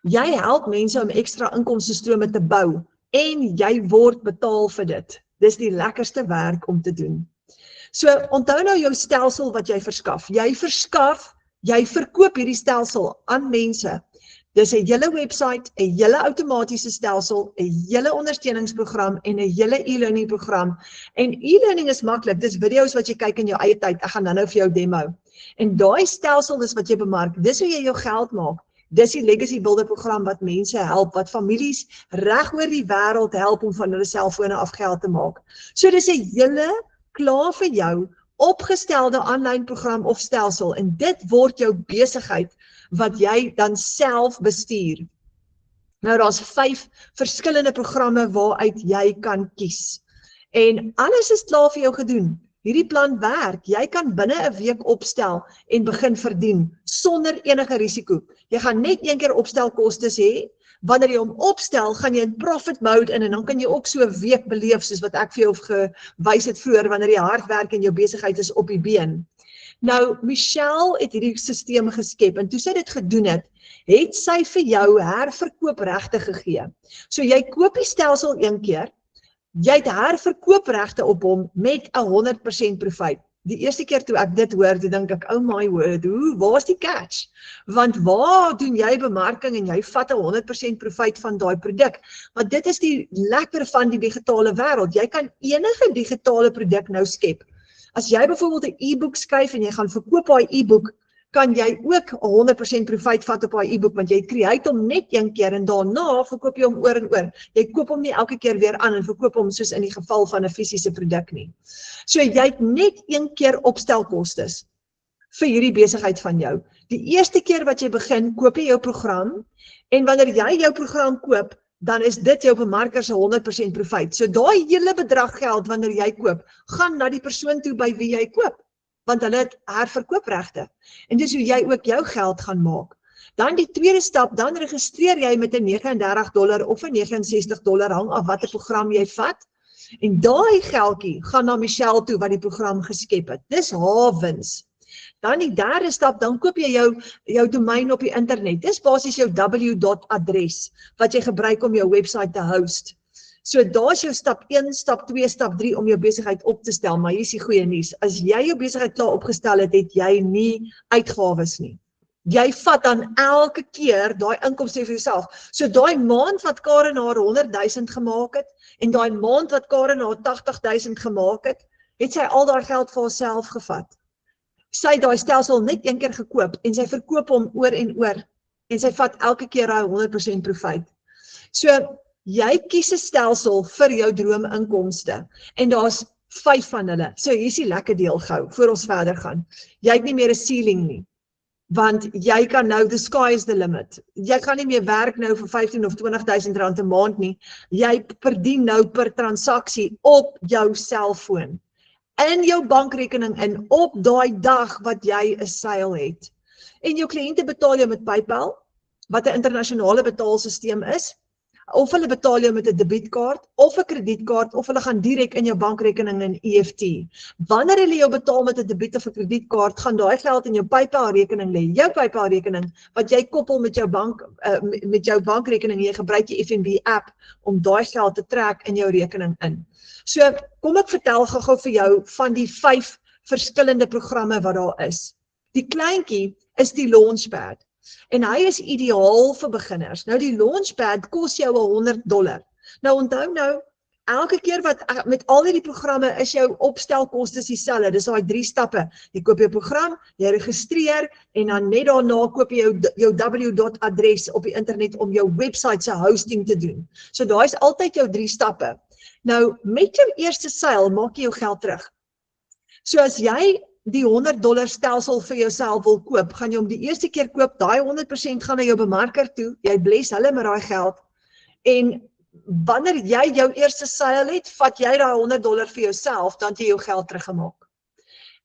Jy help mense om ekstra inkomstestrome te bou en jy word betaal vir dit. Dis die lekkerste werk om te doen. So, onthou nou jou stelsel wat jy verskaf. Jy verkoop hierdie stelsel aan mense. Dis 'n hele website, 'n hele outomatiese stelsel, 'n hele ondersteuningsprogram en 'n hele e-learning program. En e-learning is maklik, dis video's wat jy kyk in jou eie tyd. Ek gaan nou vir jou demo. En daai stelsel is wat jy bemark. Dis hoe jy jou geld maak. Dis die Legacy Builder program wat mense help, wat families reg oor die wêreld help om van hulle selfone af geld te maak. So dis 'n hele klaar vir jou opgestelde aanlyn program of stelsel en dit word jou besigheid wat jy dan self bestuur. Nou daar's 5 verskillende programme waaruit jy kan kies. En alles is klaar vir jou gedoen. Hierdie plan werk. Jy kan binne 'n week opstel en begin verdien sonder enige risiko. Jy gaan net een keer opstelkostes hê. Wanneer jy hom opstel, gaan jy in profit mode in en dan kan jy ook so 'n week beleef soos wat ek vir jou gewys het vroeër wanneer jy hard werk en jou besigheid is op die been. Nou, Michelle het hierdie stelsel geskep en toe sy dit gedoen het sy vir jou herverkoopregte gegee. So jy koop die stelsel een keer, jy het herverkoopregte op hom met 100% profijt. Die eerste keer toe ek dit hoor, toe dink ek, oh my word, waar is die catch? Want waar doen jy bemarking en jy vat 100% profijt van daai produk? Want dit is die lekker van die digitale wêreld. Jy kan enige digitale produk nou skep. As jy byvoorbeeld 'n e-boek skryf en jy gaan verkoop daai e-boek, kan jy ook 100% profijt vat op daai e-boek, want jy create hom net een keer en daarna verkoop jy hom oor en oor. Jy koop hom nie elke keer weer aan en verkoop hom soos in die geval van 'n fisiese produk nie. So jy het net een keer opstelkostes vir hierdie besigheid van jou. Die eerste keer wat jy begin, koop jy jou program en wanneer jy jou program koop, dan is dit jou bemarker se 100% profijt. So daai hele bedrag geld wanneer jy koop, gaan na die persoon toe by wie jy koop, want hulle het herverkoopregte. En dis hoe jy ook jou geld gaan maak. Dan die tweede stap, dan registreer jy met 'n $39 of 'n $69, hang af watter program jy vat. En daai geldjie gaan na Michelle toe wat die program geskep het. Dis haar wins. Dan die derde stap, dan koop jy jou domein op die internet. Dis basies jou w.adres wat jy gebruik om jou website te host. So daar is jou stap 1, stap 2, stap 3 om jou besigheid op te stel, maar hier is die goeie nuus. As jy jou besigheid klaar opgestel het, het jy nie uitgawes nie. Jy vat dan elke keer daai inkomste vir jouself. So daai maand wat Karen haar 100,000 gemaak het en daai maand wat Karen haar 80,000 gemaak het, het sy al daai geld vir haarself gevat. Sy het daai stelsel net een keer gekoop en sy verkoop hom oor en oor en sy vat elke keer daai 100% profijt. So jy kies 'n stelsel vir jou droominkomste en daar's 5 van hulle. So hier is die lekker deel gou voor ons verder gaan. Jy het nie meer 'n ceiling nie. Want jy kan nou, the sky is the limit. Jy gaan nie meer werk nou vir 15 of 20,000 rand 'n maand nie. Jy verdien nou per transaksie op jou selfoon, in jou bankrekening en op daai dag wat jy 'n sale het. En jou kliënte betaal jou met PayPal, wat 'n internasionale betaalsisteem is. of hulle betaal jou met 'n debietkaart of 'n kredietkaart of hulle gaan direk in jou bankrekening in EFT. Wanneer hulle jou betaal met 'n debiet of 'n kredietkaart, gaan daai geld in jou PayPal rekening lê. Jou PayPal rekening wat jy koppel met jou met jou bankrekening, jy gebruik die FNB app om daai geld te trek in jou rekening in. So kom ek vertel gou-gou vir jou van die 5 verskillende programme wat daar is. Die kleintjie is die Launchpad en hy is ideaal vir beginners. Nou die Launchpad kos jou $100. Nou onthou nou, elke keer wat met al die programme is jou opstelkostes dieselfde. Dis daai 3 stappe. Jy koop jou program, jy registreer en dan net daarna koop jy jou w.adres op die internet om jou website se hosting te doen. So daai is altyd jou 3 stappe. Nou met jou eerste seil maak jy jou geld terug. So as jy die $100 stelsel vir jouself wil koop, gaan jy om die eerste keer koop, daai 100% gaan na jou bemarker toe, jy bless hulle met daai geld, en wanneer jy jou eerste seil het, vat jy daai $100 vir jouself, dan het jy jou geld teruggemaak.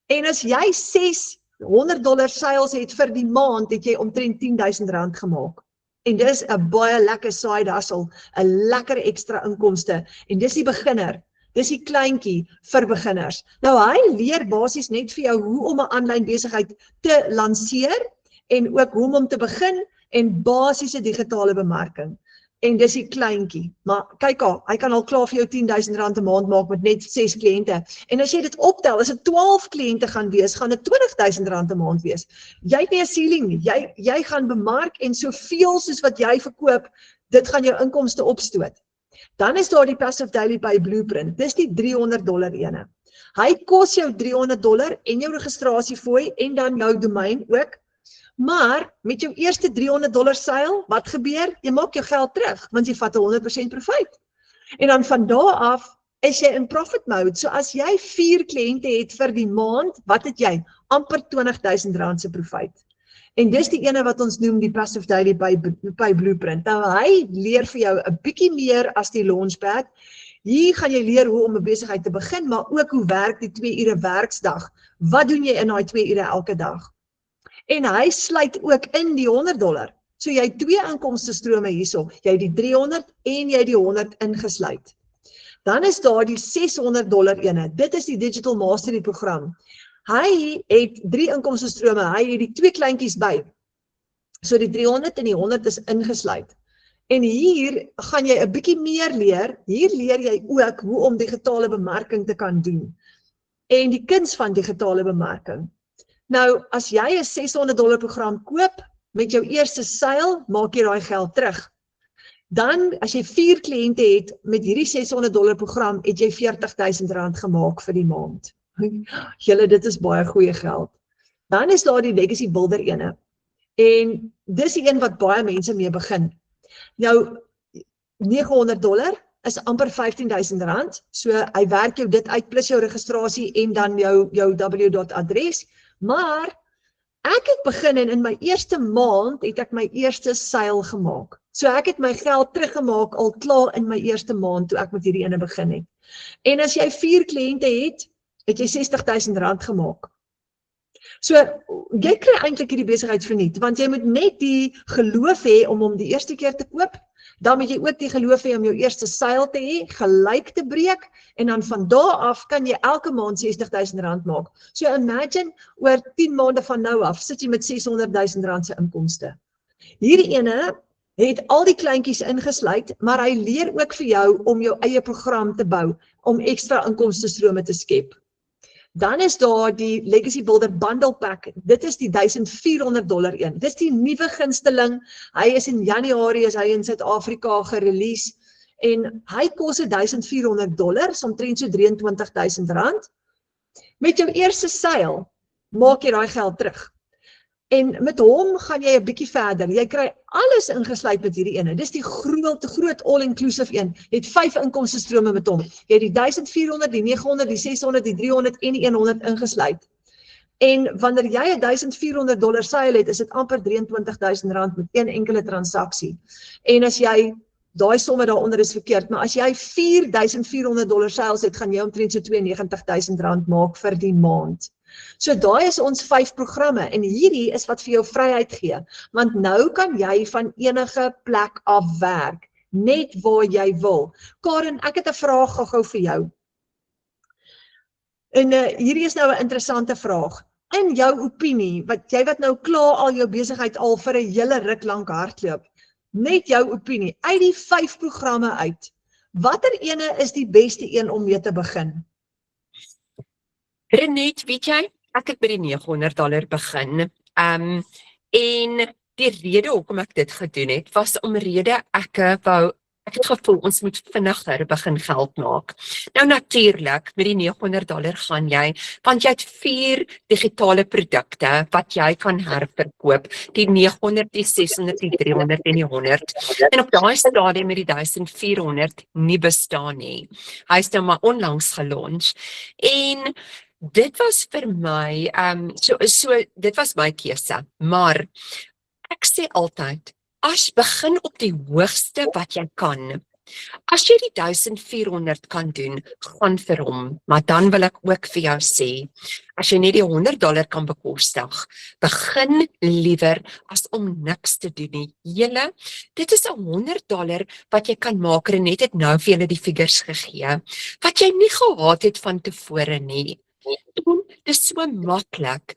En as jy 6 $100 seils het vir die maand, het jy omtrent R10.000 gemaak. En dis 'n baie lekker side hustle, 'n lekker ekstra inkomste, en dis die beginner. Dis die kleintjie vir beginners. Nou hy leer basies net vir jou hoe om 'n aanlyn besigheid te lanseer en ook hoe om te begin en basiese digitale bemarking. En dis die kleintjie. Maar kyk al, hy kan al klaar vir jou R10.000 'n maand maak met net 6 kliënte. En as jy dit optel, as dit 12 kliënte gaan wees, gaan dit R20.000 'n maand wees. Jy het nie 'n ceiling nie. Jy gaan bemark en soveel soos wat jy verkoop, dit gaan jou inkomste opstoot. Dan is daar die Passive Daily Pay Blueprint. Dis die $300 ene. Hy kos jou $300 en jou registrasiefooi en dan jou domein ook. Maar met jou eerste $300 seil, wat gebeur? Jy maak jou geld terug, want jy vat 100% profit. En dan van daar af is jy in profit mode. So as jy 4 kliënte het vir die maand, wat het jy? Amper R20.000 se profit. En dis die ene wat ons noem die Passive Daily Pay Blueprint. Nou hy leer vir jou 'n bietjie meer as die Launchpad. Hier gaan jy leer hoe om 'n besigheid te begin, maar ook hoe werk die 2 ure werksdag. Wat doen jy in daai 2 ure elke dag? En hy sluit ook in die $100. So jy het 2 inkomstestrome hierso. Jy het die 300 en jy het die 100 ingesluit. Dan is daar die $600 ene. Dit is die Digital Mastery program. Hy het 3 inkomstestrome, hy het die 2 kleintjies by. So die 300 en die 100 is ingesluit. En hier gaan jy 'n bietjie meer leer. Hier leer jy ook hoe om digitale bemarking te kan doen. En die kuns van digitale bemarking. Nou, as jy 'n $600 program koop, met jou eerste seil, maak jy daai geld terug. Dan, as jy 4 kliënte het, met hierdie $600 program, het jy R40.000 gemaak vir die maand. Julle, dit is baie goeie geld. Dan is daar die Legacy Builder ene. En dis die een wat baie mense mee begin. Nou, $900 is amper R15.000, so hy werk jou dit uit plus jou registrasie en dan jou w.adres, maar ek het begin en in my eerste maand het ek my eerste seil gemaak. So ek het my geld teruggemaak al klaar in my eerste maand toe ek met hierdie ene begin het. En as jy 4 kliënte het jy R60.000 gemaak. So, jy kry eintlik hierdie besigheid verniet, want jy moet net die geloof hê om die eerste keer te koop, dan moet jy ook die geloof hê om jou eerste seil te hê, gelyk te breek, en dan van daar af kan jy elke maand R60.000 maak. So imagine, oor 10 maande van nou af, sit jy met R600.000 se inkomste. Hierdie ene het al die kleintjies ingesluit, maar hy leer ook vir jou om jou eie program te bou, om ekstra inkomstestrome te skep. Dan is daar die Legacy Builder Bundle Pack. Dit is die $1,400 een. Dit is die nuwe gunsteling. Hy is in Januarie, is hy in Suid-Afrika gerelease. En hy kos $1,400, omtrent so R23.000. Met jou eerste seil, maak jy daai geld terug. En met hom gaan jy 'n bietjie verder. Jy kry alles ingesluit met hierdie ene. Dis die groot all-inclusive een. Jy het 5 inkomstestrome met hom. Jy het die 1400, die 900, die 600, die 300 en die 100 ingesluit. En wanneer jy $1,400 seil het, is dit amper R23.000 met een enkele transaksie. En as jy, daai somme daaronder is verkeerd, maar as jy $4,400 seils het, gaan jy omtrent so R92.000 maak vir die maand. So daai is ons 5 programme en hierdie is wat vir jou vryheid gee, want nou kan jy van enige plek af werk. net waar jy wil. Karen, ek het 'n vraag gou vir jou. En hierdie is nou 'n interessante vraag. In jou opinie, jy wat nou klaar al jou besigheid al vir 'n hele ruk lank hardloop, net jou opinie, uit die 5 programme uit, watter ene is die beste een om mee te begin? Renet, weet jy, ek het by die $900 begin. En die rede hoekom ek dit gedoen het, was omrede ek het gevoel ons moet vinniger begin geld maak. Nou natuurlik, met die $900 gaan jy, want jy het 4 digitale produkte wat jy kan herverkoop, die 900, die 600, die 300 en die 100. En op daai stadium met die 1400 nie bestaan nie. Hy is nou maar onlangs gelunch. En dit was vir my, dit was my keuse, maar ek sê altyd, as begin op die hoogste wat jy kan. As jy die 1400 kan doen, gaan vir hom, maar dan wil ek ook vir jou sê, as jy net die $100 kan bekostig, begin liewer as om niks te doen nie. Julle, dit is $100 wat jy kan maak, en net het nou vir julle die figures gegee, wat jy nie gehad het van tevore nie. Dit is so maklik.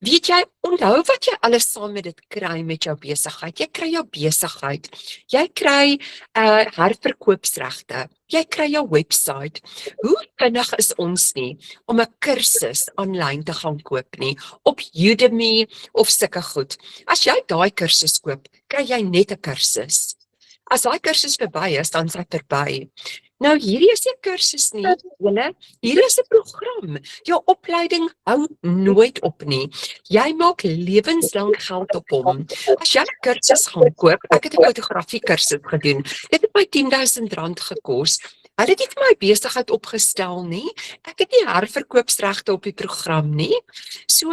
Weet jy, onthou wat jy alles saam met dit kry met jou besigheid. Jy kry jou besigheid, jy kry herverkoopsregte, jy kry jou website. Hoe vinnig is ons nie om 'n kursus aanlyn te gaan koop nie, op Udemy of sulke goed. As jy daai kursus koop, kry jy net 'n kursus. As daai kursus verby is, dan is hy verby. Nou, hierdie is nie 'n kursus nie, julle. Hier is 'n program. Jou opleiding hou nooit op nie. Jy maak lewenslang geld op hom. As jy 'n kursus gaan koop, ek het 'n fotografie kursus gedoen. Dit het my R10,000 gekos. Hulle het nie vir my besigheid opgestel nie. Ek het nie herverkoopsregte op die program nie. So,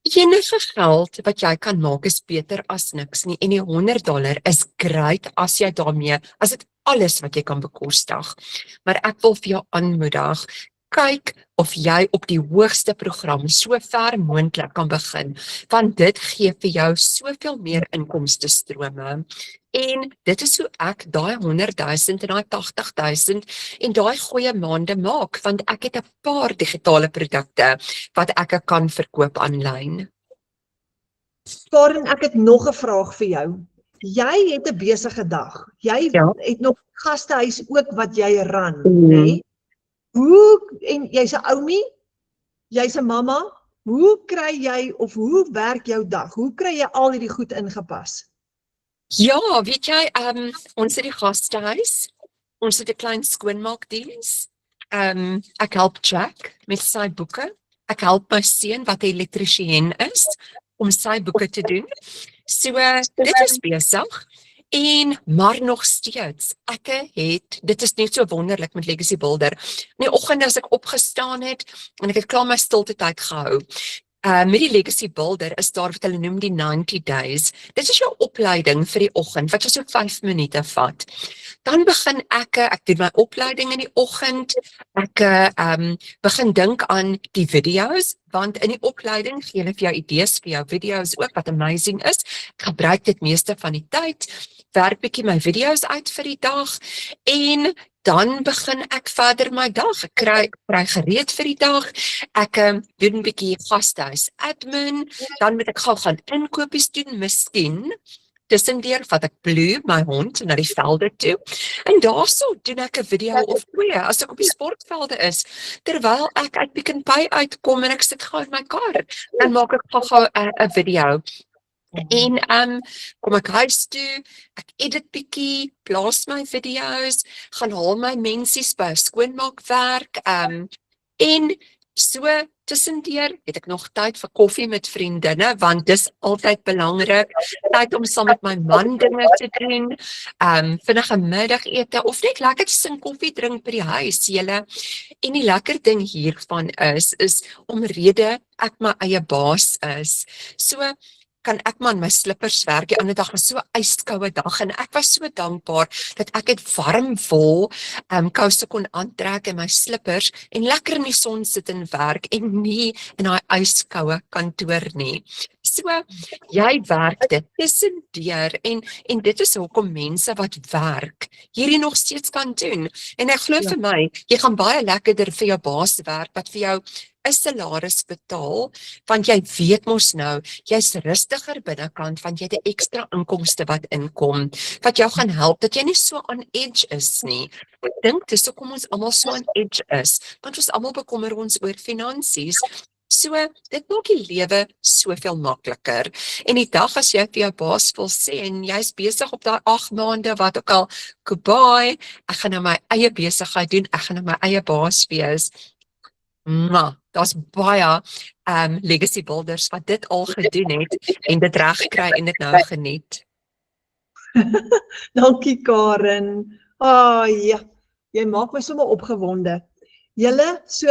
enige geld wat jy kan maak is beter as niks nie. En die $100 is great as jy daarmee, as dit alles wat jy kan bekostig. Maar ek wil vir jou aanmoedig, kyk of jy op die hoogste program so ver moontlik kan begin, want dit gee vir jou soveel meer inkomste strome. En dit is hoe ek daai 100,000 en daai 80,000 en daai goeie maande maak, want ek het 'n paar digitale produkte wat ek kan verkoop aanlyn. Karen, ek het nog 'n vraag vir jou. Jy het 'n besige dag. Jy het nog gastehuis ook wat jy run, nê? En jy's 'n oumie, jy's 'n mamma, hoe kry jy of hoe werk jou dag? Hoe kry jy al hierdie goed ingepas? Ja, weet jy, ons het die gastehuis, ons het 'n klein skoonmaakdiens, ek help Jack met sy boeke, ek help my seun wat 'n elektriesien is, om sy boeke te doen. So, dit is besig. Maar nog steeds, dit is net so wonderlik met Legacy Builder. In die oggend as ek opgestaan het, en ek het klaar my stilte tyd gehou, met die Legacy Builder is daar wat hulle noem die 90 days. Dit is jou opleiding vir die oggend, wat jy so 5 minute vat. Dan begin ek doen my opleiding in die oggend, ek begin dink aan die video's, want in die opleiding gee hulle vir jou idees vir jou video's ook, wat amazing is. Ek gebruik dit meeste van die tyd, werk bietjie my video's uit vir die dag, en dan begin ek verder my dag, ek kry gereed vir die dag, ek doen 'n bietjie gastehuis admin, dan moet ek gou gaan inkopies doen, miskien, tussendeur vat ek Blue, my hond, na die velde toe, en daarso doen ek 'n video of 2, as ek op die sportvelde is, terwyl ek uit Pick n Pay uitkom, en ek sit gou in my kar, dan maak ek gou 'n video. En kom ek huis toe, ek edit bietjie, plaas my video's, gaan haal my mensies by skoonmaakwerk, en so tussendeur het ek nog tyd vir koffie met vriendinne, want dis altyd belangrik, tyd om saam met my man dinge te doen, vinnige middagete, of net lekker tussen koffie drink by die huis, julle. En die lekker ding hiervan is omrede ek my eie baas is, so kan ek maar in my slippers werk. Die ander dag was so 'n yskoue dag en ek was so dankbaar dat ek het warm vol kouse kon aantrek in my slippers en lekker in die son sit en werk en nie in daai yskoue kantoor nie. So, jy werk dit tussendeur en dit is hoekom mense wat werk hierdie nog steeds kan doen. En ek glo vir my, jy gaan baie lekkerder vir jou baas werk wat vir jou 'n salaris betaal, want jy weet mos nou, jy's rustiger binnekant, want jy het 'n ekstra inkomste wat inkom, wat jou gaan help, dat jy nie so on edge is nie. Ek dink dis hoekom ons almal so on edge is, want ons almal bekommer ons oor finansies. So, dit maak die lewe soveel makliker. En die dag as jy vir jou baas wil sê, en jy's besig op daai 8 maande, wat ook al, goodbye, ek gaan nou my eie besigheid doen, ek gaan nou my eie baas wees. Daar's baie legacy builders wat dit al gedoen het, en dit reg kry en dit nou geniet. Dankie Karen. Ja, jy maak my sommer opgewonde. Julle, so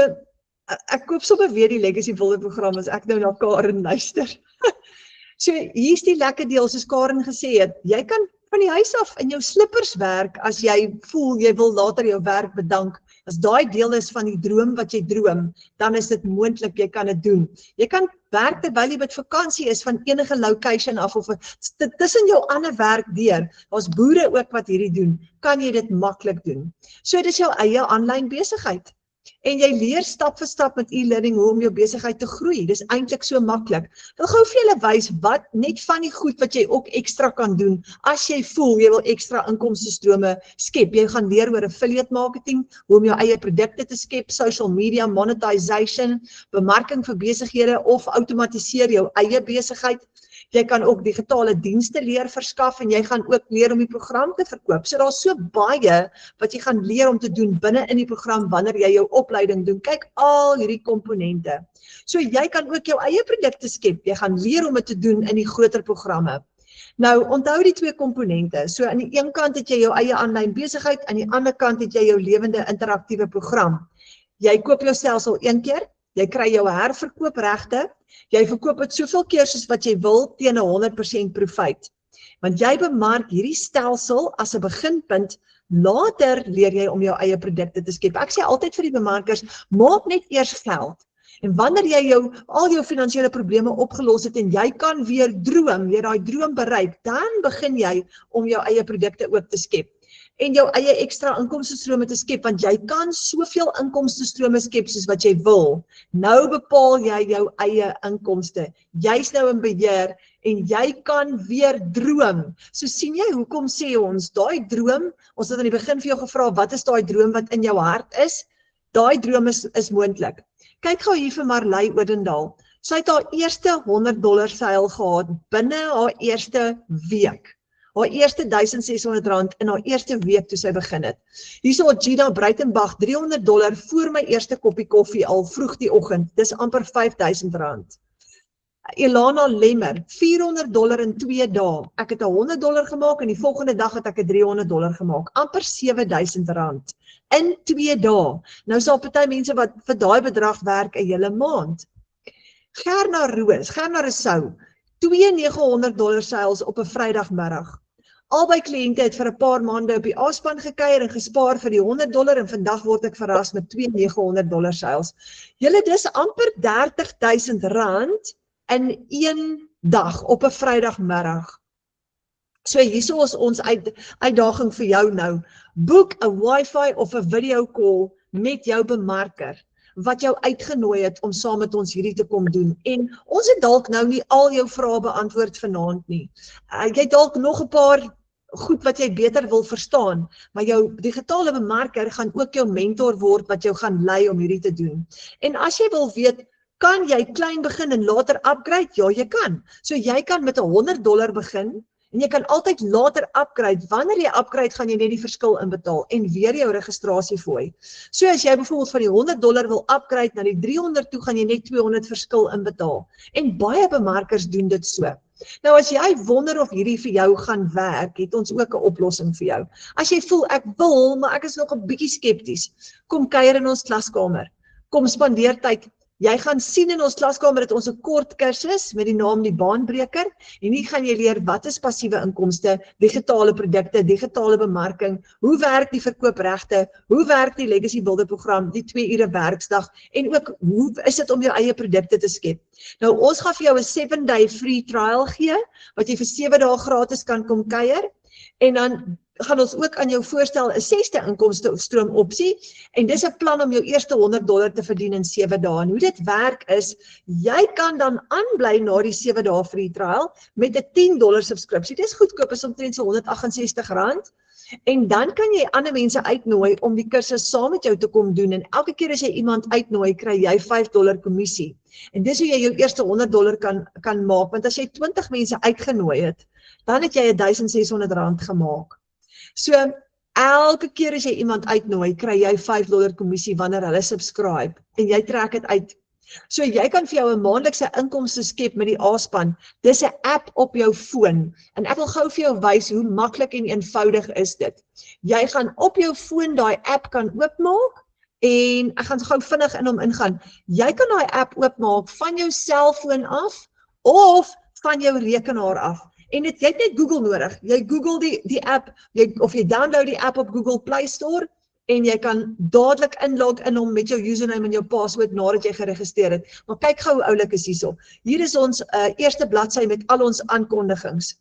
ek koop sommer weer die Legacy Builder program as ek nou na Karen luister. So hier's die lekker deel, soos Karen gesê het, jy kan van die huis af in jou slippers werk as jy voel jy wil later jou werk bedank. As daai deel is van die droom wat jy droom, dan is dit moontlik, jy kan dit doen. Jy kan werk terwyl jy met vakansie is van enige location af of tussen jou ander werk deur. Daar's boere ook wat hierdie doen. Kan jy dit maklik doen? So dis jou eie aanlyn besigheid. En jy leer stap vir stap met e-learning hoe om jou besigheid te groei. Dis eintlik so maklik. Ek wil gou vir julle wys wat net van die goed wat jy ook ekstra kan doen as jy voel jy wil ekstra inkomstestrome skep. Jy gaan leer oor affiliate marketing, hoe om jou eie produkte te skep, social media monetization, bemarking vir besighede of outomatiseer jou eie besigheid. Jy kan ook digitale dienste leer verskaf en jy gaan ook leer om die program te verkoop. So daar's so baie wat jy gaan leer om te doen binne in die program wanneer jy jou opleiding doen. Kyk al hierdie komponente. So jy kan ook jou eie produkte skep. Jy gaan leer om dit te doen in die groter programme. Nou, onthou die twee komponente. So aan die een kant het jy jou eie aanlyn besigheid, aan die ander kant het jy jou lewende interaktiewe program. Jy koop jou stelsel een keer, jy kry jou herverkoopregte, jy verkoop dit soveel keer soos wat jy wil teen 100% profiet. Want jy bemark hierdie stelsel as 'n beginpunt, later leer jy om jou eie produkte te skep. Ek sê altyd vir die bemarkers, maak net eers geld. En wanneer jy al jou finansiële probleme opgelos het en jy kan weer droom, jy daai droom bereik, dan begin jy om jou eie produkte ook te skep. En jou eie ekstra inkomstestrome te skep, want jy kan soveel inkomstestrome skep soos wat jy wil. Nou bepaal jy jou eie inkomste. Jy's nou in beheer en jy kan weer droom. So sien jy, hoekom sê ons, daai droom, ons het aan die begin vir jou gevra, wat is daai droom wat in jou hart is? Daai droom is moontlik. Kyk gou hier vir Marley Odendaal. Sy het haar eerste $100 seil gehad binne haar eerste week. Haar eerste R1600 in haar eerste week toe sy begin het. Hierso het Gina Breitenbach $300 voor my eerste koppie koffie al vroeg die oggend. Dis amper R5000. Elana Lemmer, $400 in 2 dae. Ek het $100 gemaak en die volgende dag het ek $300 gemaak. Amper R7000 in 2 dae. Nou is daar party mense wat vir daai bedrag werk 'n hele maand. Gerna Rousseau, $2 900 seils op 'n Vrydagmiddag. Albei kliënte het vir 'n paar maande op die A-span gekuier en gespaar vir die $100 en vandag word ek verras met $2 900 seils. Julle, dis amper R30000 in 1 dag op 'n Vrydagmiddag. So hierso is ons uitdaging vir jou nou. Boek 'n wifi of 'n video call met jou bemarker wat jou uitgenooi het om saam met ons hierdie te kom doen. En ons het dalk nou nie al jou vrae beantwoord vanaand nie. Jy het dalk nog 'n paar goed wat jy beter wil verstaan, maar jou digitale bemarker gaan ook jou mentor word wat jou gaan lei om hierdie te doen. En as jy wil weet, kan jy klein begin en later upgrade? Ja, jy kan. So jy kan met $100 begin, en jy kan altyd later upgrade. Wanneer jy upgrade, gaan jy net die verskil inbetaal en weer jou registrasiefooi. So as jy byvoorbeeld van die $100 wil upgrade na die 300 toe, gaan jy net 200 verskil inbetaal. En baie bemarkers doen dit so. Nou as jy wonder of hierdie vir jou gaan werk, het ons ook 'n oplossing vir jou. As jy voel ek wil, maar ek is nog 'n bietjie skepties, kom kuier in ons klaskamer. Kom spandeer tyd Jy gaan sien in ons klaskamer dat ons 'n kort kursus met die naam Die Baanbreker en hier gaan jy leer wat is passiewe inkomste, digitale produkte, digitale bemarking, hoe werk die verkoopregte, hoe werk die Legacy Builder program, die 2 ure werksdag en ook hoe is dit om jou eie produkte te skep. Nou ons gaan vir jou 'n 7-day free trial gee wat jy vir 7 dae gratis kan kom kuier en dan gaan ons ook aan jou voorstel 'n 6de inkomste stroom opsie en dis 'n plan om jou eerste $100 te verdien in 7 dae. En hoe dit werk is, jy kan dan aanbly na die 7 dae free trial met 'n $10 subskripsie. Dis goedkoop, is omtrent so R168 en dan kan jy ander mense uitnooi om die kursus saam met jou te kom doen en elke keer as jy iemand uitnooi, kry jy $5 kommissie. En dis hoe jy jou eerste $100 kan maak, want as jy 20 mense uitgenooi het, dan het jy R1,600 gemaak. So, elke keer as jy iemand uitnooi, kry jy $5 kommissie wanneer hulle subscribe en jy trek dit uit. So jy kan vir jou 'n maandelikse inkomste skep met die A-span. Dis 'n app op jou foon en ek wil gou vir jou wys hoe maklik en eenvoudig is dit. Jy gaan op jou foon daai app kan oopmaak en ek gaan gou vinnig in hom ingaan. Jy kan daai app oopmaak van jou selfoon af of van jou rekenaar af. En jy het net Google nodig. Jy Google die app, of jy download die app op Google Play Store en jy kan dadelik inlog in hom met jou username en jou password nadat jy geregistreer het. Maar kyk gou hoe oulik is hierso. Hier is ons eerste bladsy met al ons aankondigings.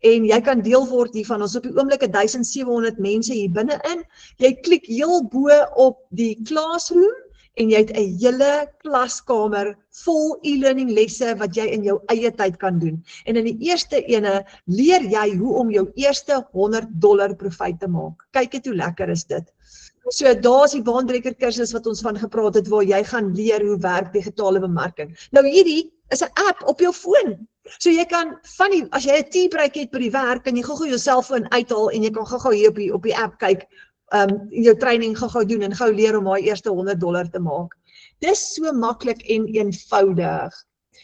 En jy kan deel word hiervan. Ons op die oomblik 1700 mense hier binne in. Jy klik heel bo op die classroom en jy het 'n hele klaskamer vol e-learning lesse wat jy in jou eie tyd kan doen. En in die eerste ene leer jy hoe om jou eerste $100 profijt te maak. Kyk net hoe lekker is dit. So daar is die Baanbreker kursus wat ons van gepraat het waar jy gaan leer hoe werk digitale bemarking. Nou hierdie is 'n app op jou foon. So jy kan as jy 'n teebreak het by die werk, kan jy gou-gou jou selfoon uithaal en jy kan gou-gou hier op die app kyk, jou training gou doen en gou leer om daai eerste $100 te maak. Dis so maklik en eenvoudig.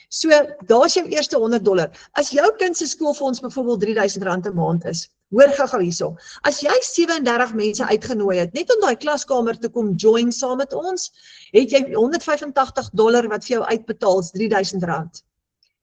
So, daar's jou eerste $100. As jou kind se skoolfonds byvoorbeeld R3000 'n maand is, hoor gou hierso. As jy 37 mense uitgenooi het, net om daai klaskamer te kom join saam met ons, het jy $185 wat vir jou uitbetaal is R3000.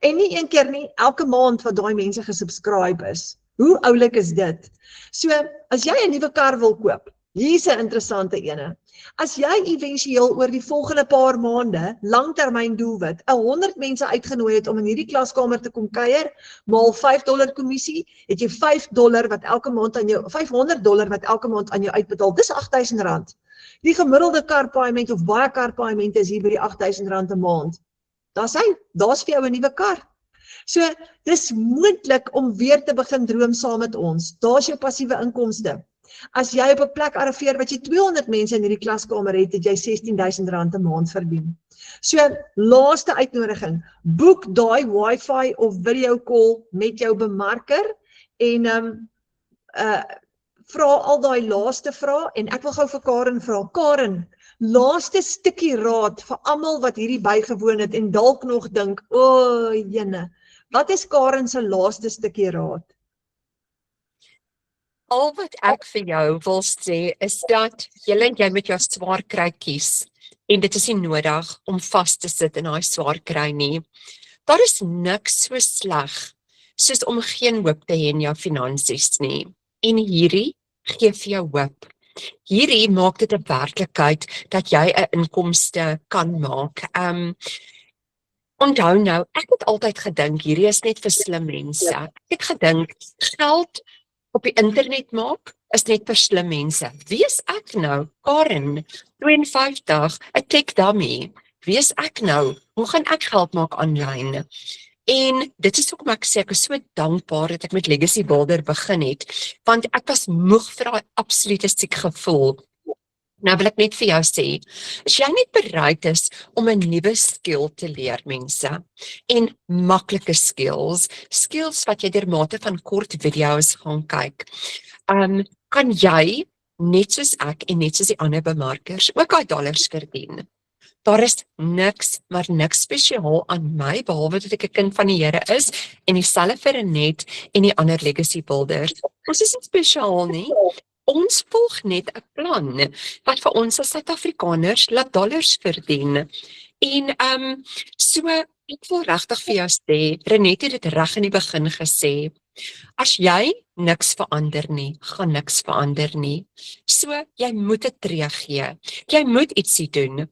En nie een keer nie, elke maand wat daai mense gesubscribe is. Hoe oulik is dit? So, as jy 'n nuwe kar wil koop, hier's 'n interessante ene. As jy éventueel oor die volgende paar maande, langtermyn doelwit, 100 mense uitgenooi het om in hierdie klaskamer te kom kuier, maal $5 kommissie, het jy $5 wat elke maand aan jou, $500 wat elke maand aan jou uitbetaal. Dis R8000. Die gemiddelde karpaaiement of baie karpaaiement is hier by die R8000 'n maand. Daar's vir jou 'n nuwe kar. So, dis moontlik om weer te begin droom saam met ons. Daar's jou passiewe inkomste. As jy op 'n plek arriveer wat jy 200 mense in hierdie klaskamer het, het jy R16000 'n maand verdien. So, laaste uitnodiging, boek daai wifi of video call met jou bemarker en vra al daai laaste vrae en ek wil gou vir Karen vra. Karen, laaste stukkie raad vir almal wat hierdie bygewoon het en dalk nog dink, o, jene, wat is Karen se laaste stukkie raad? Al wat ek vir jou wil sê is dat jy met jou swaar kry kies en dit is nie nodig om vas te sit in daai swaar kry nie. Daar is niks so sleg soos om geen hoop te hê in jou finansies nie. En hierdie gee vir jou hoop. Hierdie maak dit 'n werklikheid dat jy 'n inkomste kan maak. Onthou nou, ek het altyd gedink hierdie is net vir slim mense. Ek het gedink geld op die internet maak is net vir slim mense. Wie is ek nou? Karen, 52, 'n tech dummy. Wie is ek nou? Hoe gaan ek geld maak aanlyn? En dit is hoekom ek sê ek is so dankbaar dat ek met Legacy Builder begin het, want ek was moeg vir daai absolute siek gevoel. Nou wil ek net vir jou sê, as jy net bereid is om 'n nuwe skill te leer mense, en maklike skills wat jy deur mate van kort video's gaan kyk, kan jy, net soos ek en net soos die ander bemarkers, ook daai dollars verdien. Daar is niks, maar niks spesiaal aan my, behalwe dat ek 'n kind van die Here is, en dieselfde vir Annette en die ander Legacy Builders. Ons is nie spesiaal nie. Ons volg net 'n plan wat vir ons as Suid-Afrikaners laat dollars verdien. En so ek wil regtig vir jou sê, Renet het dit reg in die begin gesê. As jy niks verander nie, gaan niks verander nie. So jy moet 'n tree gee. Jy moet ietsie doen.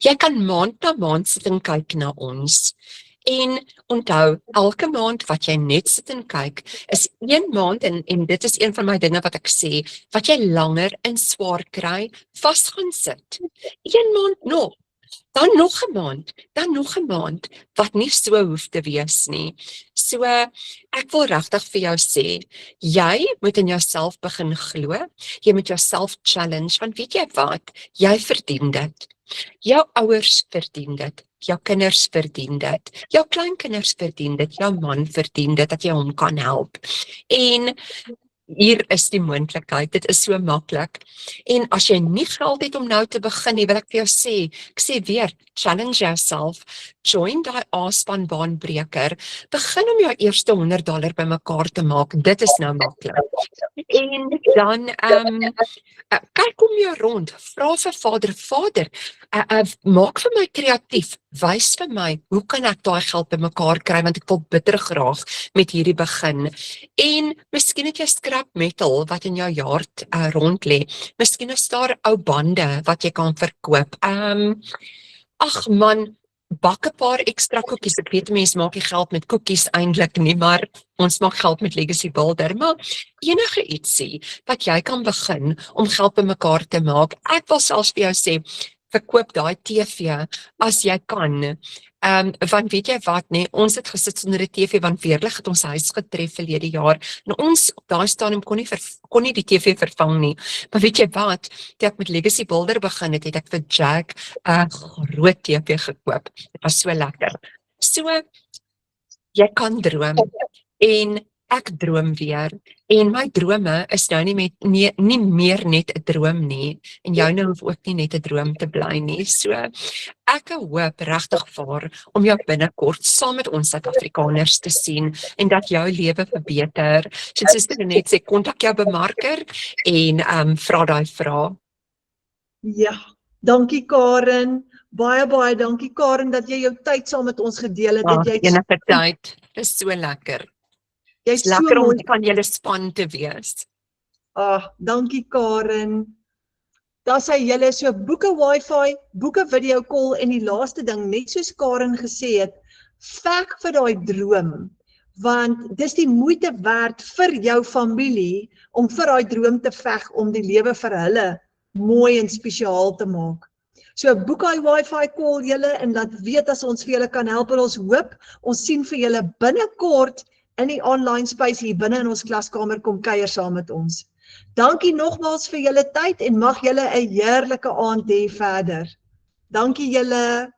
Jy kan maand na maand sit en kyk na ons. En onthou, elke maand wat jy net sit en kyk, is 1 maand en dit is een van my dinge wat ek sê, wat jy langer in swaar kry, vas gaan sit. 1 maand nog. Dan nog 'n maand, dan nog 'n maand, wat nie so hoef te wees nie. So, ek wil regtig vir jou sê, jy moet in jouself begin glo, jy moet jouself challenge, want weet jy wat, jy verdien dit. Jou ouers verdien dit, jou kinders verdien dit, jou kleinkinders verdien dit, jou man verdien dit, dat jy hom kan help. En hier is die moontlikheid, dit is so maklik. En as jy nie geld het om nou te begin nie, wil ek vir jou sê, ek sê weer, challenge yourself, join die A-span baanbreker, begin om jou eerste $100 bymekaar te maak, dit is nou maklik. En dan, kyk om jou rond, vra vir Vader, maak vir my kreatief, wys vir my, hoe kan ek daai geld bymekaar kry, want ek wil bitter graag met hierdie begin. En miskien het jy scrap metal wat in jou yard rond lê. Miskien is daar ou bande wat jy kan verkoop. Ag man, bak 'n paar ekstra koekies. Ek weet mense maak nie geld met koekies eintlik nie, maar ons maak geld met Legacy Builder. Maar enige ietsie wat jy kan begin om geld bymekaar te maak. Ek wil selfs vir jou sê, verkoop daai TV as jy kan. Want weet jy wat nee, ons het gesit sonder 'n TV want weerlig het ons huis getref verlede jaar. En ons op daai stadium kon nie die TV vervang nie. Maar weet jy wat, toe ek met Legacy Builder begin het ek vir Jack 'n groot TV gekoop. Dit was so lekker. So jy kan droom en ek droom weer. En my drome is nou nie meer net 'n droom nie. En joune hoef ook nie net 'n droom te bly nie. So ek hoop regtig waar om jou binnekort saam met ons Suid-Afrikaners te sien en dat jou lewe verbeter. Soos Suster net sê, kontak jou bemarker en vra daai vrae. Ja, dankie Karen. Baie dankie Karen dat jy jou tyd saam met ons gedeel het. Dat jy enige tyd. Dis so lekker. Jy's so lekker om mooi van julle span te wees. Dankie Karen. Daar sê julle so boeke wifi, boeke video call en die laaste ding, net soos Karen gesê het, veg vir daai droom, want dis die moeite werd vir jou familie om vir daai droom te veg om die lewe vir hulle mooi en spesiaal te maak. So boek daai wifi call julle en laat weet as ons vir julle kan help en ons hoop, ons sien vir julle binnekort in die online space hier binne in ons klaskamer kom kuier saam met ons. Dankie nogmaals vir julle tyd en mag julle 'n heerlike aand hê verder. Dankie julle.